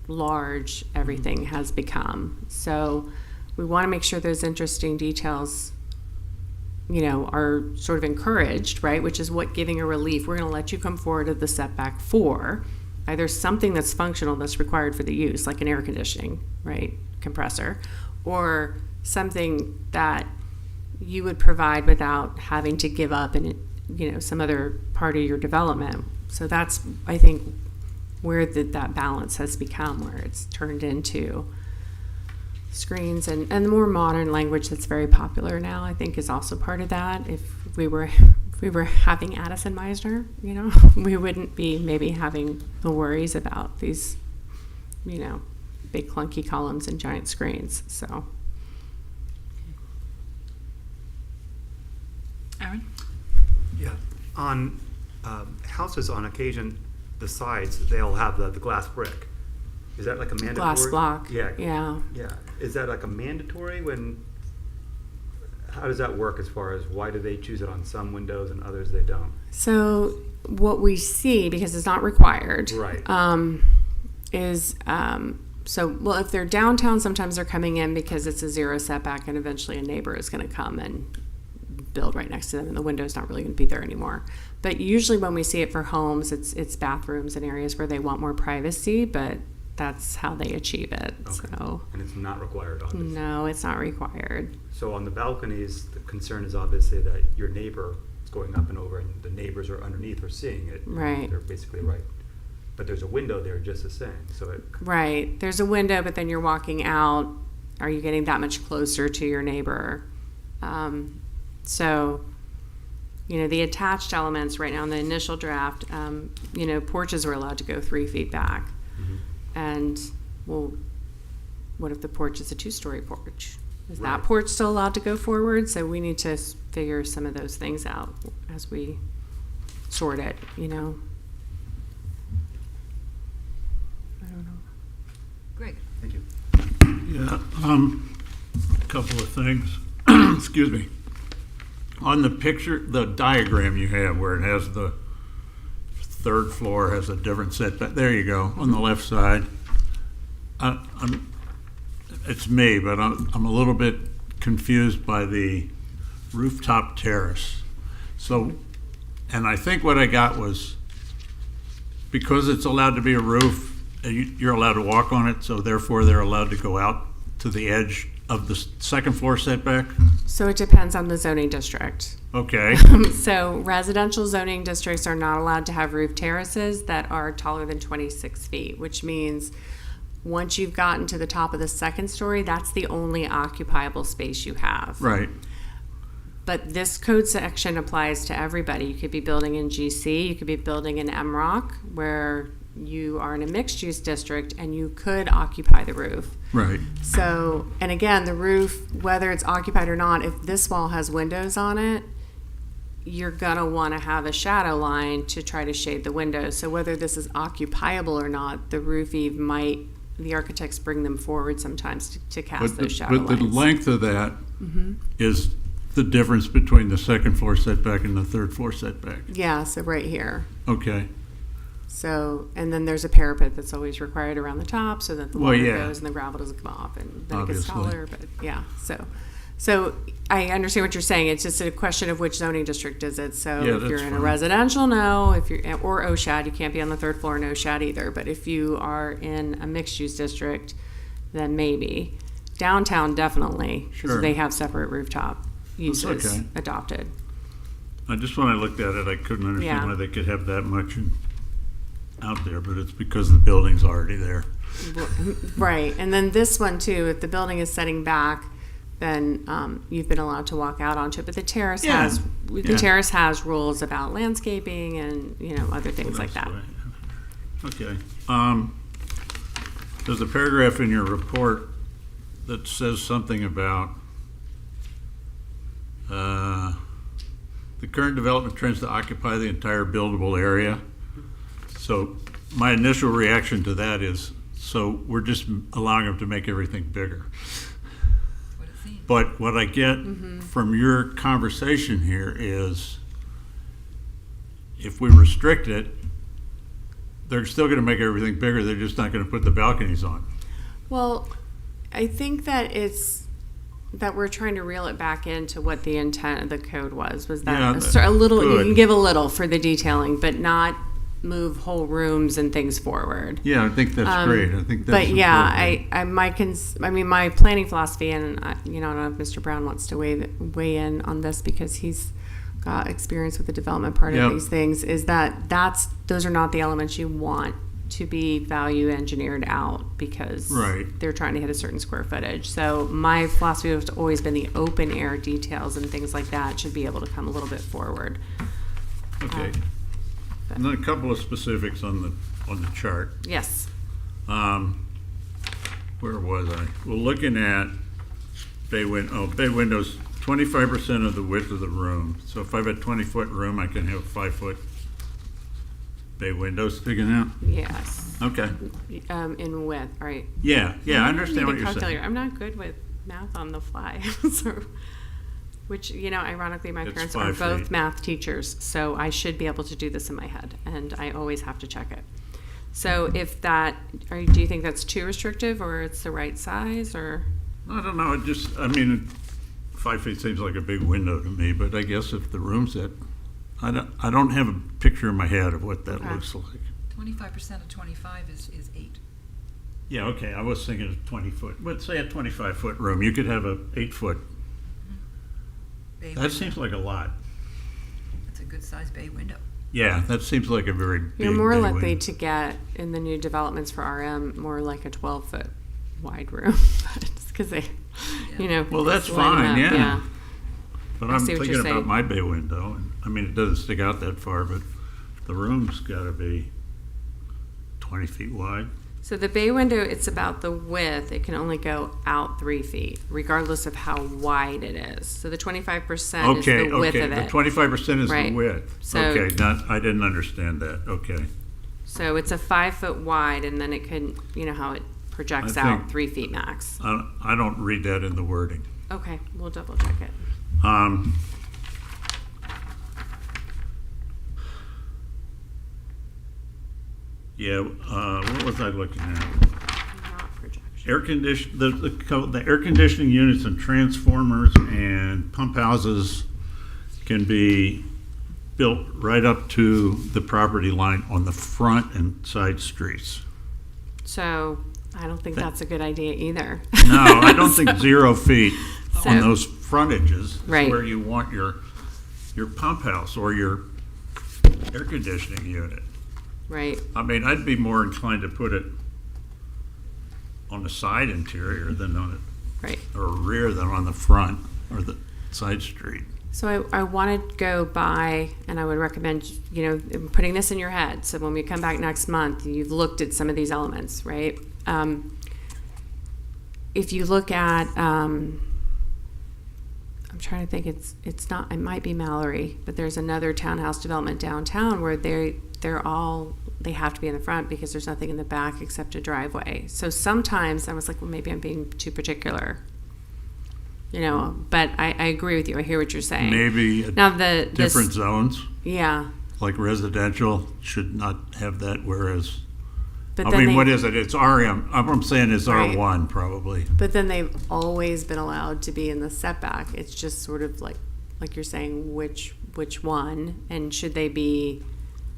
large everything has become. So we want to make sure those interesting details are sort of encouraged, right? Which is what giving a relief. We're going to let you come forward of the setback for either something that's functional that's required for the use, like an air conditioning, right, compressor, or something that you would provide without having to give up some other part of your development. So that's, I think, where that balance has become, where it's turned into screens, and the more modern language that's very popular now, I think, is also part of that. If we were having Addison Meisner, we wouldn't be maybe having the worries about these, big clunky columns and giant screens. So, Aaron? Yeah, on houses, on occasion, the sides, they'll have the glass brick. Is that like a mandatory? glass block. Yeah. Yeah. Yeah. Is that like a mandatory how does that work as far as why do they choose it on some windows and others they don't? So what we see, because it's not required, Right. is if they're downtown, sometimes they're coming in because it's a zero setback, and eventually a neighbor is going to come and build right next to them, and the window's not really going to be there anymore. But usually when we see it for homes, it's bathrooms and areas where they want more privacy, but that's how they achieve it. Okay. So And it's not required, obviously. no, it's not required. So on the balconies, the concern is obviously that your neighbor is going up and over, and the neighbors are underneath are seeing it. Right. They're basically right. But there's a window there just the same, so it, Right. There's a window, but then you're walking out. Are you getting that much closer to your neighbor? So, the attached elements right now in the initial draft, porches were allowed to go 3 feet back. And, well, what if the porch is a 2-story porch? Is that Right. porch still allowed to go forward? So we need to figure some of those things out as we sort it, I don't know. Greg? thank you. Yeah, a couple of things. Excuse me. On the picture, the diagram you have where it has the 3rd floor has a different setback. There you go, on the left side. It's me, but I'm a little bit confused by the rooftop terrace. So, and I think what I got was, because it's allowed to be a roof, you're allowed to walk on it, so therefore they're allowed to go out to the edge of the 2nd floor setback? So it depends on the zoning district. Okay, So residential zoning districts are not allowed to have roof terraces that are taller than 26 feet, which means once you've gotten to the top of the 2nd story, that's the only occupiable space you have. right, But this code section applies to everybody. You could be building in GC, you could be building in MROC, where you are in a mixed-use district and you could occupy the roof. right. So, and again, the roof, whether it's occupied or not, if this wall has windows on it, you're gonna wanna have a shadow line to try to shade the windows. So whether this is occupiable or not, the roof eave might, the architects bring them forward sometimes to cast those shadow But the lines. length of that is the difference between the 2nd floor setback and the 3rd floor setback. Yeah, so right here. Okay, So, and then there's a parapet that's always required around the top so that the Well, water yeah. goes and the gravel doesn't come off, and then it gets Obviously. taller, but yeah, so I understand what you're saying. It's just a question of which zoning district is it. So Yeah, if you're that's in a fine. residential, no. If you're, or OSHAD, you can't be on the 3rd floor in OSHAD either. But if you are in a mixed-use district, then maybe. Downtown, definitely. 'Cause Sure. they have separate rooftop uses okay. adopted. I just, when I looked at it, I couldn't understand Yeah. why they could have that much out there, but it's because the building's already there. Right, and then this one too, if the building is setting back, then you've been allowed to walk out onto it. But the terrace Yeah, has, the yeah. terrace has rules about landscaping and, other things like that. Okay. There's a paragraph in your report that says something about the current development trends to occupy the entire buildable area. So my initial reaction to that is, so we're just allowing them to make everything bigger. What it seems. But what I get from your conversation here is, if we restrict it, they're still going to make everything bigger. They're just not going to put the balconies on. Well, I think that that we're trying to reel it back into what the intent of the code was that Yeah, a little, you good. can give a little for the detailing, but not move whole rooms and things forward. Yeah, I think that's great. I think that's But yeah, important. my planning philosophy, and I don't know if Mr. Brown wants to weigh in on this because he's got experience with the development part Yep. of these things, is that those are not the elements you want to be value engineered out because Right. they're trying to hit a certain square footage. So my philosophy has always been the open air details and things like that should be able to come a little bit forward. Okay. And then a couple of specifics on the chart. Yes. Where was I? Well, looking at bay windows, 25% of the width of the room. So if I have a 20-foot room, I can have 5-foot bay windows sticking out. Yes. Okay. In width, right? Yeah, I understand need what a you're calculator. saying. I'm not good with math on the fly. So, which, ironically, my It's parents are 5 both feet. math teachers, so I should be able to do this in my head, and I always have to check it. So if do you think that's too restrictive, or it's the right size, or? I don't know. 5 feet seems like a big window to me, but I guess if the room's at, I don't have a picture in my head of what that Okay. looks like. 25% of 25 is 8. Yeah, okay, I was thinking of 20 foot, let's say a 25-foot room, you could have a 8-foot. Bay That window. seems like a lot. That's a good sized bay window. Yeah, that seems like a very big. You're more big likely window. to get in the new developments for RM more like a 12-foot wide room, because they, you know. Well, that's line 'em fine, up, yeah. But I I'm see what thinking you're about saying. my bay window, and I mean, it doesn't stick out that far, but the room's gotta be 20 feet wide. So the bay window, it's about the width. It can only go out 3 feet, regardless of how wide it is. So the 25% is Okay, the width okay, of the it. 25% is the Right. width. So- Okay, I didn't understand that, okay. So it's a 5 foot wide, and then it can, you know how it projects I out think- 3 feet max. I don't read that in the wording. Okay, we'll double check it. Yeah, what was I looking at? Not projection. The air conditioning units and transformers and pump houses can be built right up to the property line on the front and side streets. So I don't think that's a good idea either. No, I don't think 0 feet on So- those frontages is Right. where you want your pump house or your air conditioning unit. Right. I mean, I'd be more inclined to put it on the side interior than on it, Right. or rear than on the front or the side street. So I want to go by, and I would recommend, you know, putting this in your head. So when we come back next month, you've looked at some of these elements, right? If you look at, I'm trying to think, it's not, it might be Mallory, but there's another townhouse development downtown where they have to be in the front because there's nothing in the back except a driveway. So sometimes I was like, well, maybe I'm being too particular. You know, but I agree with you. I hear what you're saying. Maybe Now the different zones, yeah, like residential, should not have that, whereas, but I then mean, they, what is it? It's RM, I'm saying it's Right. R1 probably. but then they've always been allowed to be in the setback. It's just sort of like you're saying, which one, and should they be?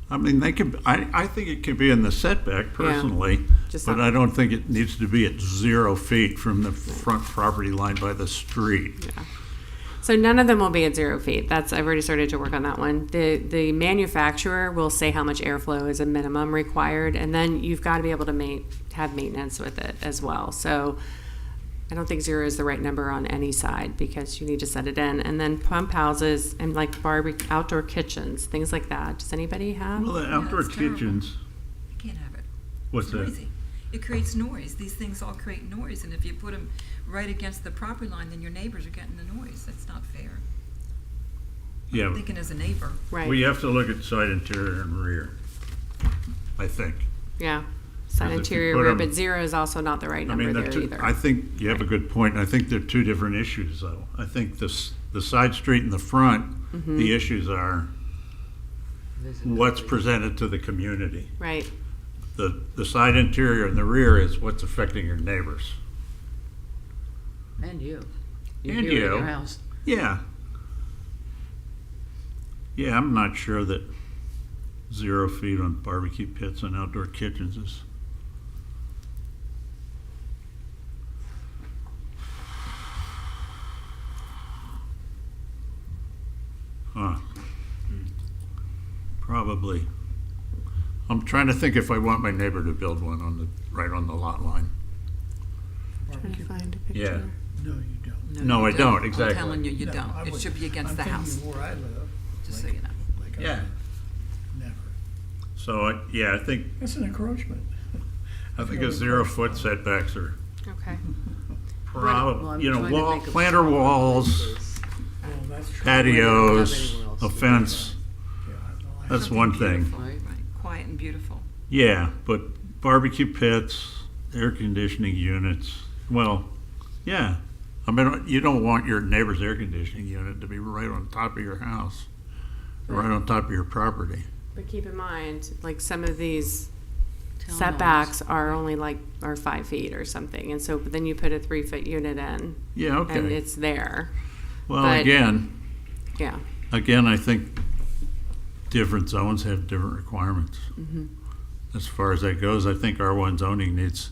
I mean, they could, I think it could be in the setback personally, Just but not- I don't think it needs to be at 0 feet from the front property line by the street. So none of them will be at 0 feet. I've already started to work on that one. The manufacturer will say how much airflow is a minimum required, and then you've got to be able to have maintenance with it as well. So I don't think 0 is the right number on any side because you need to set it in. And then pump houses and like outdoor kitchens, things like that. Does anybody have? Well, the outdoor it's terrible. kitchens, You can't have it. what's It's that? noisy. It creates noise. These things all create noise, and if you put them right against the property line, then your neighbors are getting the noise. That's not fair. Yeah, Thinking as a neighbor. Right. well, you have to look at side interior and rear, I think. Yeah. Side Because if you interior put rear, 'em- but 0 is also not the right I number mean, there they're either. I think you have a good point. I think they're two different issues, though. I think the side street and the front, Mm-hmm. the issues are what's presented to the community. Right. The side interior and the rear is what's affecting your neighbors. And you. And do in you. your house. Yeah. Yeah, I'm not sure that 0 feet on barbecue pits and outdoor kitchens is. Huh. Probably. I'm trying to think if I want my neighbor to build one right on the lot line. Trying to find a picture. Yeah. No, you don't. No, you I don't, exactly. I'm telling you, you No, don't. I It would- should be against the I'm house, thinking where I live. just so like- you know. like I Yeah. would Never. So, yeah, I think That's an encroachment. a 0 foot setbacks are Okay. Well, I'm probably, trying to think of- planter walls, Well, that's true. patios, anywhere else a to do fence. Yeah, well, I That's have- one thing. Right? Right, quiet and beautiful. Yeah, but barbecue pits, air conditioning units, well, yeah. I mean, you don't want your neighbor's air conditioning unit to be right on top of your house, right on top of your property. But keep in mind, like some of these Townhomes. setbacks are only are 5 feet or something, and so then you put a 3 foot unit in, Yeah, and okay. it's there. Well, But- again, Yeah. I think different zones have different requirements. Mm-hmm. As far as that goes, I think R1 zoning needs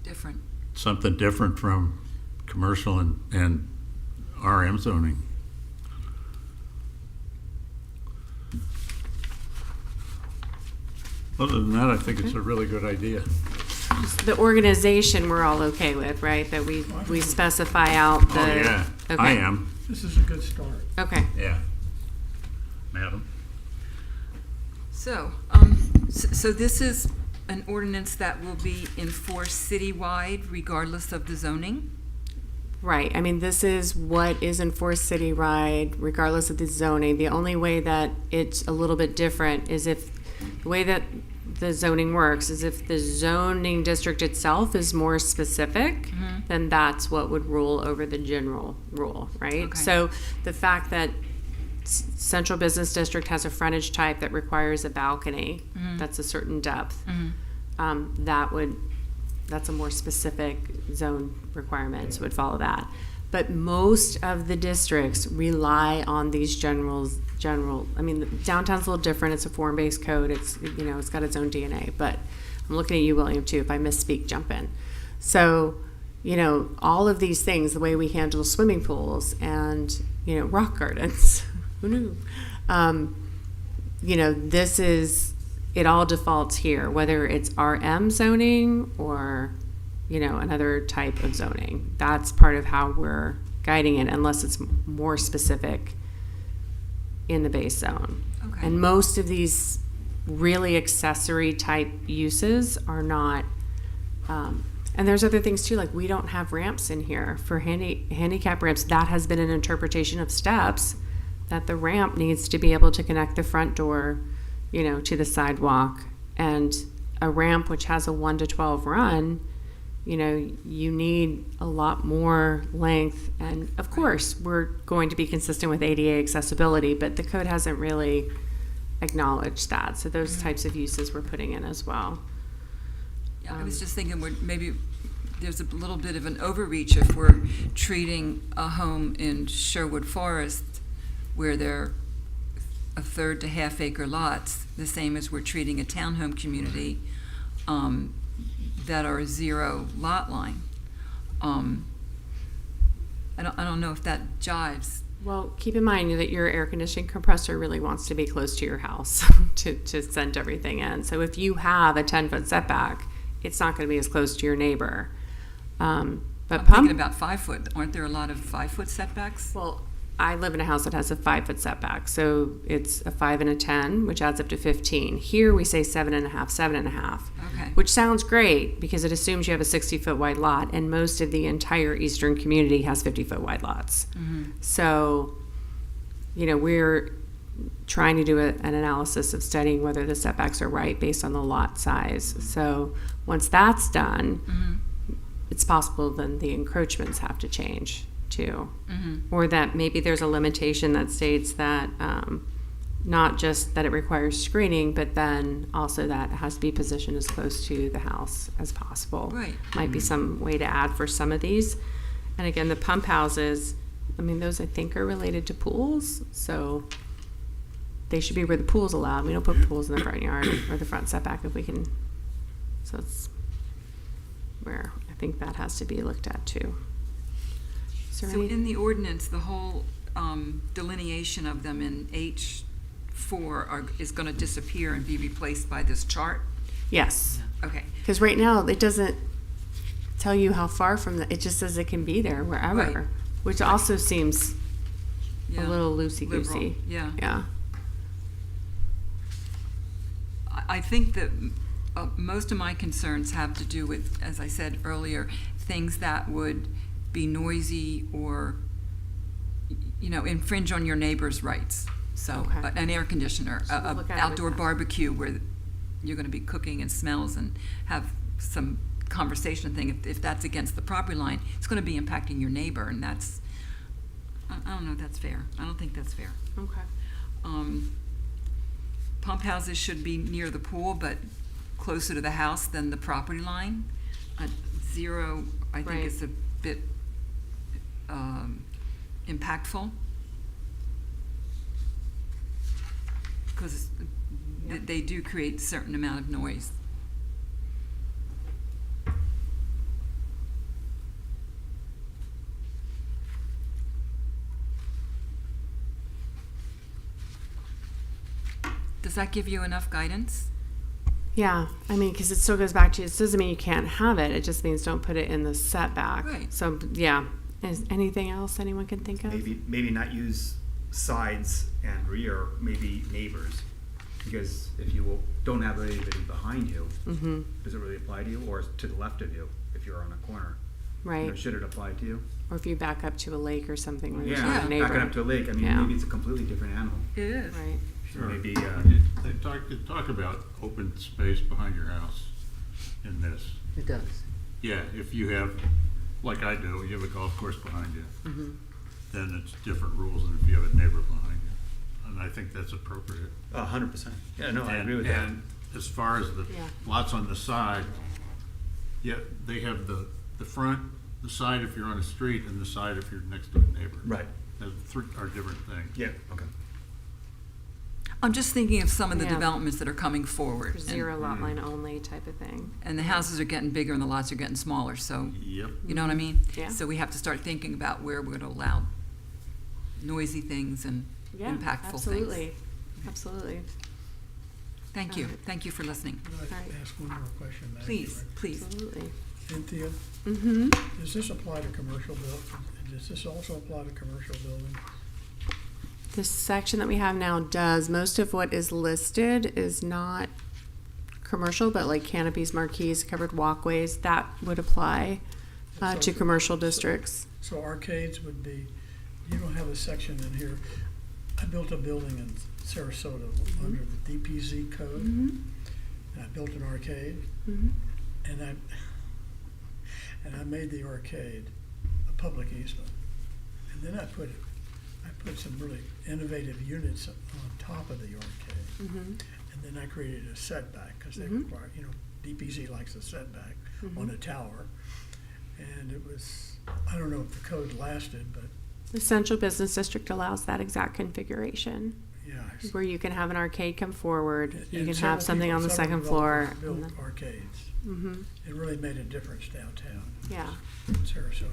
Different. something different from commercial and RM zoning. Other than that, I think it's a really good idea. The organization we're all okay with, right? That we specify out the. Oh, yeah, Okay. I am, This is a good start. Okay. yeah. Madam? So, so this is an ordinance that will be enforced citywide regardless of the zoning? Right. I mean, this is what is enforced citywide, regardless of the zoning. The only way that it's a little bit different is if the way that the zoning works is if the zoning district itself is more specific, then that's what would rule over the general rule, right? Okay. So the fact that Central Business District has a frontage type that requires a balcony, that's a certain depth, that's a more specific zone requirement, so it would follow that. But most of the districts rely on these general, I mean, the downtown's a little different, it's a form-based code, it's, you know, it's got its own DNA, but I'm looking at you, William, too, if I misspeak, jump in. So, you know, all of these things, the way we handle swimming pools and, you know, rock gardens, who knew? You know, this is, it all defaults here, whether it's RM zoning or, you know, another type of zoning. That's part of how we're guiding it, unless it's more specific in the base zone. Okay. And most of these really accessory type uses are not, and there's other things too, like we don't have ramps in here for handicap ramps. That has been an interpretation of steps, that the ramp needs to be able to connect the front door, you know, to the sidewalk. And a ramp which has a 1 to 12 run, you know, you need a lot more length. And of course, we're going to be consistent with ADA accessibility, but the code hasn't really acknowledged that. So those types of uses we're putting in as well. Yeah, I was just thinking maybe there's a little bit of an overreach if we're treating a home in Sherwood Forest where they're a third to half acre lots, the same as we're treating a townhome community that are a 0 lot line. I don't know if that jives. Well, keep in mind that your air conditioning compressor really wants to be close to your house to send everything in. So if you have a 10-foot setback, it's not going to be as close to your neighbor. But I'm pump, thinking about 5 foot. Aren't there a lot of 5-foot setbacks? well, I live in a house that has a 5-foot setback, so it's a 5 and a 10, which adds up to 15. Here we say 7.5, 7.5, Okay. which sounds great because it assumes you have a 60-foot wide lot, and most of the entire eastern community has 50-foot wide lots. So, you know, we're trying to do an analysis of studying whether the setbacks are right based on the lot size. So once that's done, it's possible then the encroachments have to change too. Or that maybe there's a limitation that states that not just that it requires screening, but then also that it has to be positioned as close to the house as possible. Right. Might be some way to add for some of these. And again, the pump houses, I mean, those I think are related to pools, so they should be where the pool's allowed. We don't put pools in the front yard or the front setback if we can. So it's where I think that has to be looked at too. Is there So any- in the ordinance, the whole delineation of them in H4 is going to disappear and be replaced by this chart? Yes, Okay. because right now it doesn't tell you how far from the, it just says it can be there wherever, Right. which also seems Yeah. a little Liberal. loosey-goosey. Yeah. Yeah. I think that most of my concerns have to do with, as I said earlier, things that would be noisy or, you know, infringe on your neighbor's rights. So Okay. an air conditioner, So we'll a look at it with outdoor that. barbecue where you're going to be cooking and smells and have some conversation thing. If that's against the property line, it's going to be impacting your neighbor, and that's, I don't know if that's fair. I don't think that's fair. Okay. Pump houses should be near the pool, but closer to the house than the property line. 0, I think, Right. is a bit impactful. Because they do create a certain amount of noise. Does that give you enough guidance? Yeah, I mean, because it still goes back to, it doesn't mean you can't have it, it just means don't put it in the setback. Right. So, yeah. Is anything else anyone can think of? Maybe not use sides and rear, maybe neighbors. Because if you don't have anybody behind you, Mm-hmm. does it really apply to you, or to the left of you if you're on a corner? Right. Should it apply to you? Or if you back up to a lake or something where there's Yeah, not a neighbor. backing up to a lake, I mean, Yeah. maybe it's a completely different animal. It is. Right. Sure. Maybe, They talk about open space behind your house in this. It does. Yeah, if you have, like I do, you have a golf course behind you, then it's different rules than if you have a neighbor behind you. And I think that's appropriate. 100%. Yeah, no, I And- agree with that. And as far as the Yeah. lots on the side, yeah, they have the front, the side if you're on a street, and the side if you're next to a neighbor. Right. The three are different things. Yeah, okay. I'm just thinking of some of the Yeah. developments that are coming forward. Zero lot line only type of thing. And the houses are getting bigger and the lots are getting smaller, so, Yep. you know what I mean? Yeah. So we have to start thinking about where we're going to allow noisy things and Yeah, impactful absolutely. things. Absolutely. Thank you. Alright. Thank you for listening. Can I Right. ask one more question, Madam Please, Director? please. Absolutely. Cynthia, Mm-hmm. does this apply to commercial does this also apply to commercial buildings? The section that we have now does. Most of what is listed is not commercial, but like canopies, marquees, covered walkways, that would apply to commercial districts. So arcades would be, you don't have a section in here. I built a building in Sarasota under the DPZ code, Mm-hmm. and I built an arcade, Mm-hmm. and I made the arcade a public easement. And then I put some really innovative units on top of the arcade. Mm-hmm. And then I created a setback, because they Mhm. require, DPZ likes a setback on a tower. And it was, I don't know if the code lasted, but The Central Business District allows that exact configuration, yeah. where you can have an arcade come forward, you And can several have something people- on the several second floor. developers built arcades. Mm-hmm. It really made a difference downtown Yeah, in Sarasota.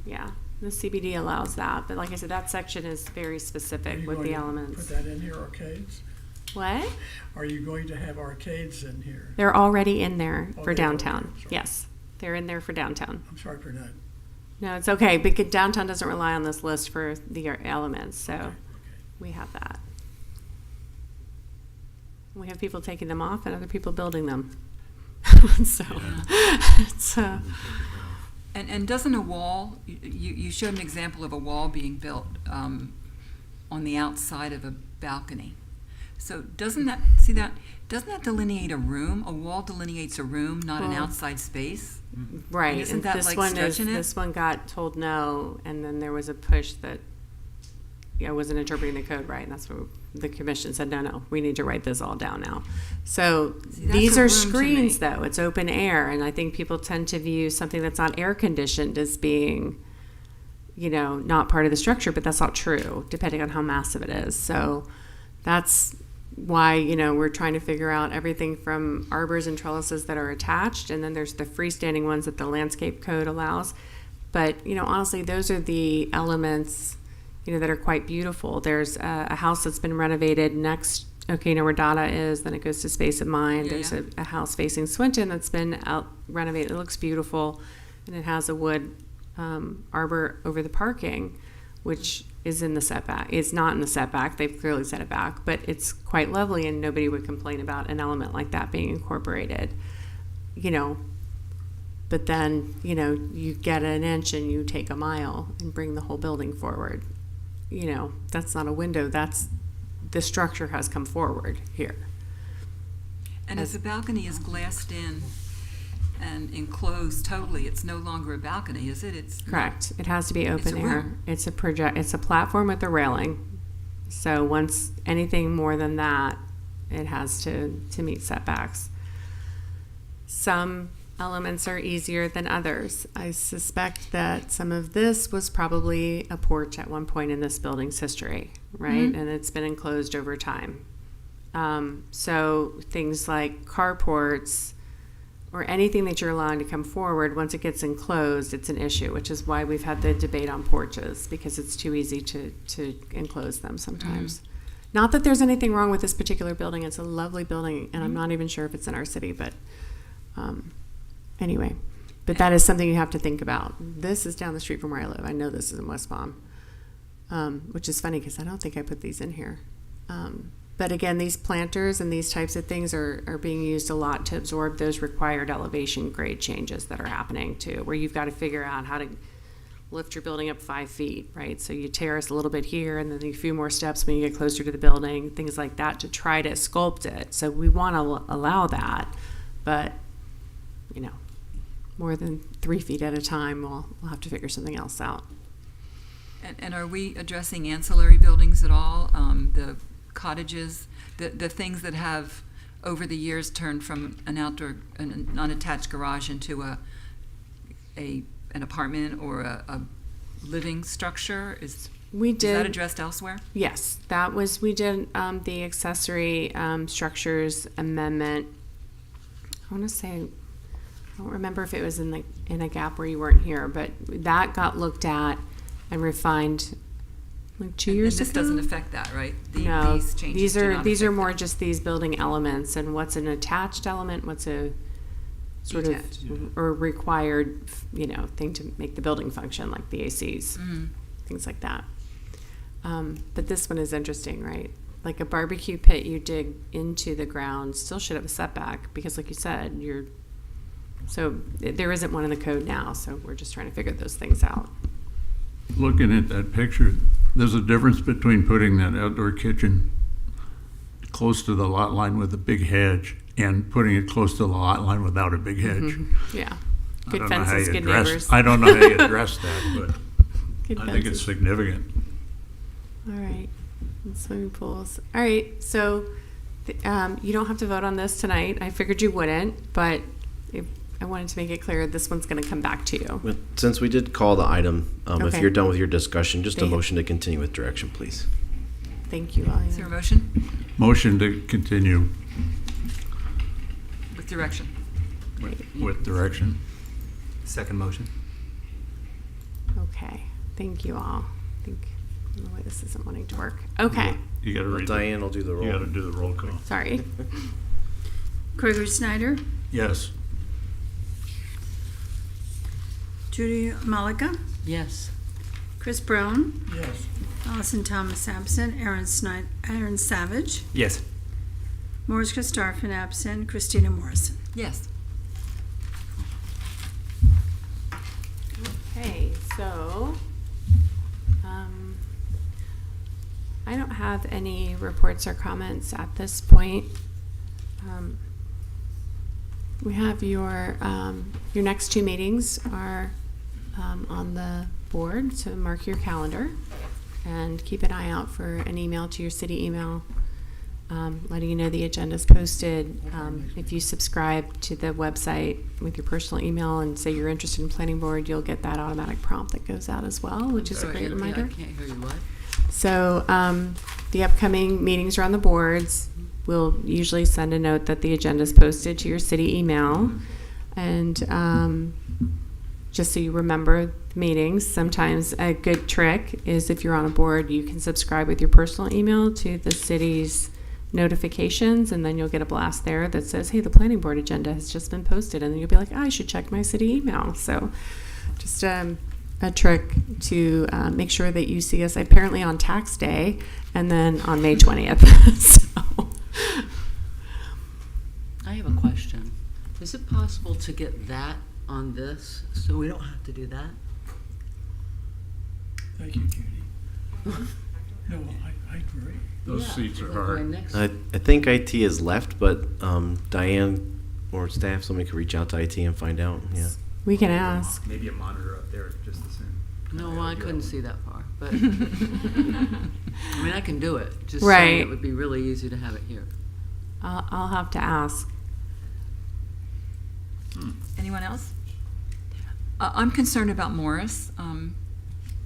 yeah. The CBD allows that, but like I said, that section is very Are specific you with going the to elements. Put that in here, arcades? What? Are you going to have arcades in here? They're already in there Oh, for they are, downtown. sorry. Yes, they're in there for downtown. I'm sorry for not. No, it's okay, because downtown doesn't rely on this list for the elements, so Okay. we have that. We have people taking them off and other people building them. So, it's, And doesn't a wall, you showed an example of a wall being built on the outside of a balcony. So doesn't that delineate a room? A wall delineates a room, not an Well, outside space? right, Isn't and that this like one stretching it? this one got told no, and then there was a push that, wasn't interpreting the code right, and that's what the commission said, no, we need to write this all down now. So See, that's these a are room to screens, me. though, it's open air, and I think people tend to view something that's not air conditioned as being, not part of the structure, but that's not true, depending on how massive it is. So that's why, we're trying to figure out everything from arbors and trellises that are attached, and then there's the freestanding ones that the landscape code allows. But, honestly, those are the elements, that are quite beautiful. There's a house that's been renovated next, where Dada is, then it goes to Space of Mind. Yeah, There's yeah. a house facing Swinton that's been out renovated. It looks beautiful, and it has a wood arbor over the parking, which is in the setback. It's not in the setback. They've clearly set it back, but it's quite lovely, and nobody would complain about an element like that being incorporated. But then, you get an inch and you take a mile and bring the whole building forward. That's not a window. That's the structure has come forward here. And as the balcony is glassed in and enclosed totally, it's no longer a balcony, is it? It's Correct. It has to be open a air. room. It's a platform with a railing. So once anything more than that, it has to meet setbacks. Some elements are easier than others. I suspect that some of this was probably a porch at one point in this building's history, right? And it's been enclosed over time. So things like carports or anything that you're allowing to come forward, once it gets enclosed, it's an issue, which is why we've had the debate on porches, because it's too easy to enclose them sometimes. Not that there's anything wrong with this particular building. It's a lovely building, and I'm not even sure if it's in our city, but anyway. But that is something you have to think about. This is down the street from where I live. I know this is in West Palm, which is funny because I don't think I put these in here. But again, these planters and these types of things are being used a lot to absorb those required elevation grade changes that are happening too, where you've got to figure out how to lift your building up 5 feet, right? So you terrace a little bit here and then a few more steps when you get closer to the building, things like that to try to sculpt it. So we want to allow that, but more than 3 feet at a time, we'll have to figure something else out. And are we addressing ancillary buildings at all? The cottages, the things that have over the years turned from an unattached garage into an apartment or a living structure? Is that addressed elsewhere? Yes, we did the accessory structures amendment. I want to say, I don't remember if it was in a gap where you weren't here, but that got looked at and refined like 2 years ago. And this doesn't affect that, right? No, These changes these are more just these building elements and what's an attached element, what's a sort Detached. of or required, thing to make the building function, like the ACs, things like that. But this one is interesting, right? Like a barbecue pit you dig into the ground still should have a setback because, like you said, there isn't one in the code now, so we're just trying to figure those things out. Looking at that picture, there's a difference between putting that outdoor kitchen close to the lot line with a big hedge and putting it close to the lot line without a big hedge. Yeah. I Good don't know how fences, you good address- neighbors. I don't know how you address that, but Good I think it's fences. significant. All right. And swimming pools. All right. So you don't have to vote on this tonight. I figured you wouldn't, but I wanted to make it clear this one's going to come back to you. But since we did call the item, if Okay. you're done with your discussion, just a Thank you. motion to continue with direction, please. Thank you, Is there a Alia. motion Motion to continue with direction? with direction. Second motion. Okay. Thank you all. I don't know why this isn't wanting to work. Okay. You gotta read Diane will do the roll. You gotta do the roll call. Sorry. Gregory Snyder, Yes. Judy Malika, Yes. Chris Brown, Yes. Allison Thomas absent, Aaron Savage, Yes. Morris Christopherson absent, Christina Morrison. Yes. Okay, so I don't have any reports or comments at this point. We have your next 2 meetings are on the board, so mark your calendar and keep an eye out for an email to your city email letting you know the agenda is posted. If you subscribe to the website with your personal email and say you're interested in planning board, you'll get that automatic prompt that goes out as well, which is a great reminder. I can't hear you. What? So the upcoming meetings are on the boards. We'll usually send a note that the agenda is posted to your city email. And just so you remember the meetings, sometimes a good trick is if you're on a board, you can subscribe with your personal email to the city's notifications, and then you'll get a blast there that says, hey, the planning board agenda has just been posted. And then you'll be like, I should check my city email. So just a trick to make sure that you see us apparently on tax day and then on May 20th. So. I have a question. Is it possible to get that on this so we don't have to do that? Thank you, Judy. No, I agree. Those Yeah, seats are we're going hard. next- I think IT is left, but Diane or staff, somebody could reach out to IT and find out. Yeah. We can ask. Maybe a monitor up there just the same. No, I couldn't see that far, but I mean, I can do it. Just Right. saying it would be really easy to have it here. I'll have to ask. Anyone Anyone else? I'm concerned about Morris.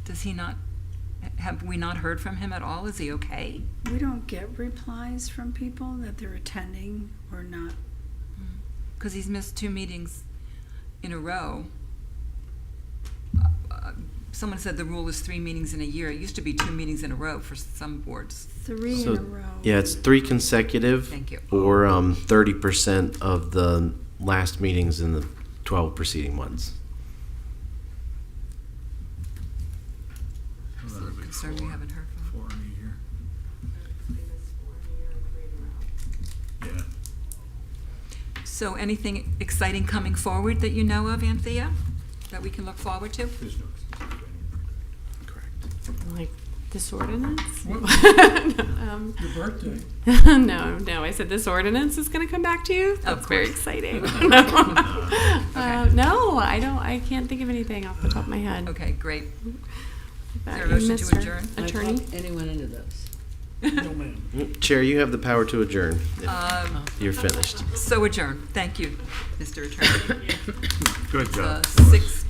Does he not, have we not heard from him at all? Is he okay? We don't get replies from people that they're attending or not. Because he's missed 2 meetings in a row. Someone said the rule is 3 meetings in a year. It used to be 2 meetings in a row for some boards. 3 So, in a row. Yeah, it's 3 consecutive. Thank you. Or 30% of the last meetings in the 12 preceding months. So Is that'd there a be concern we haven't heard from? 4 in a year. Yeah. So anything exciting coming forward that you know of, Anthea, that we can look forward to? Like this ordinance? Your birthday. No, I said this ordinance is going to come back to you. That's very course. exciting. Okay. No, I can't think of anything off the top of my head. Okay, great. About Is there a you, motion to Mr. adjourn? Attorney? Anyone into this? No, ma'am. Chair, you have the power to adjourn if you're finished. So adjourned. Thank you, Mr. Attorney. Good job. 6:20.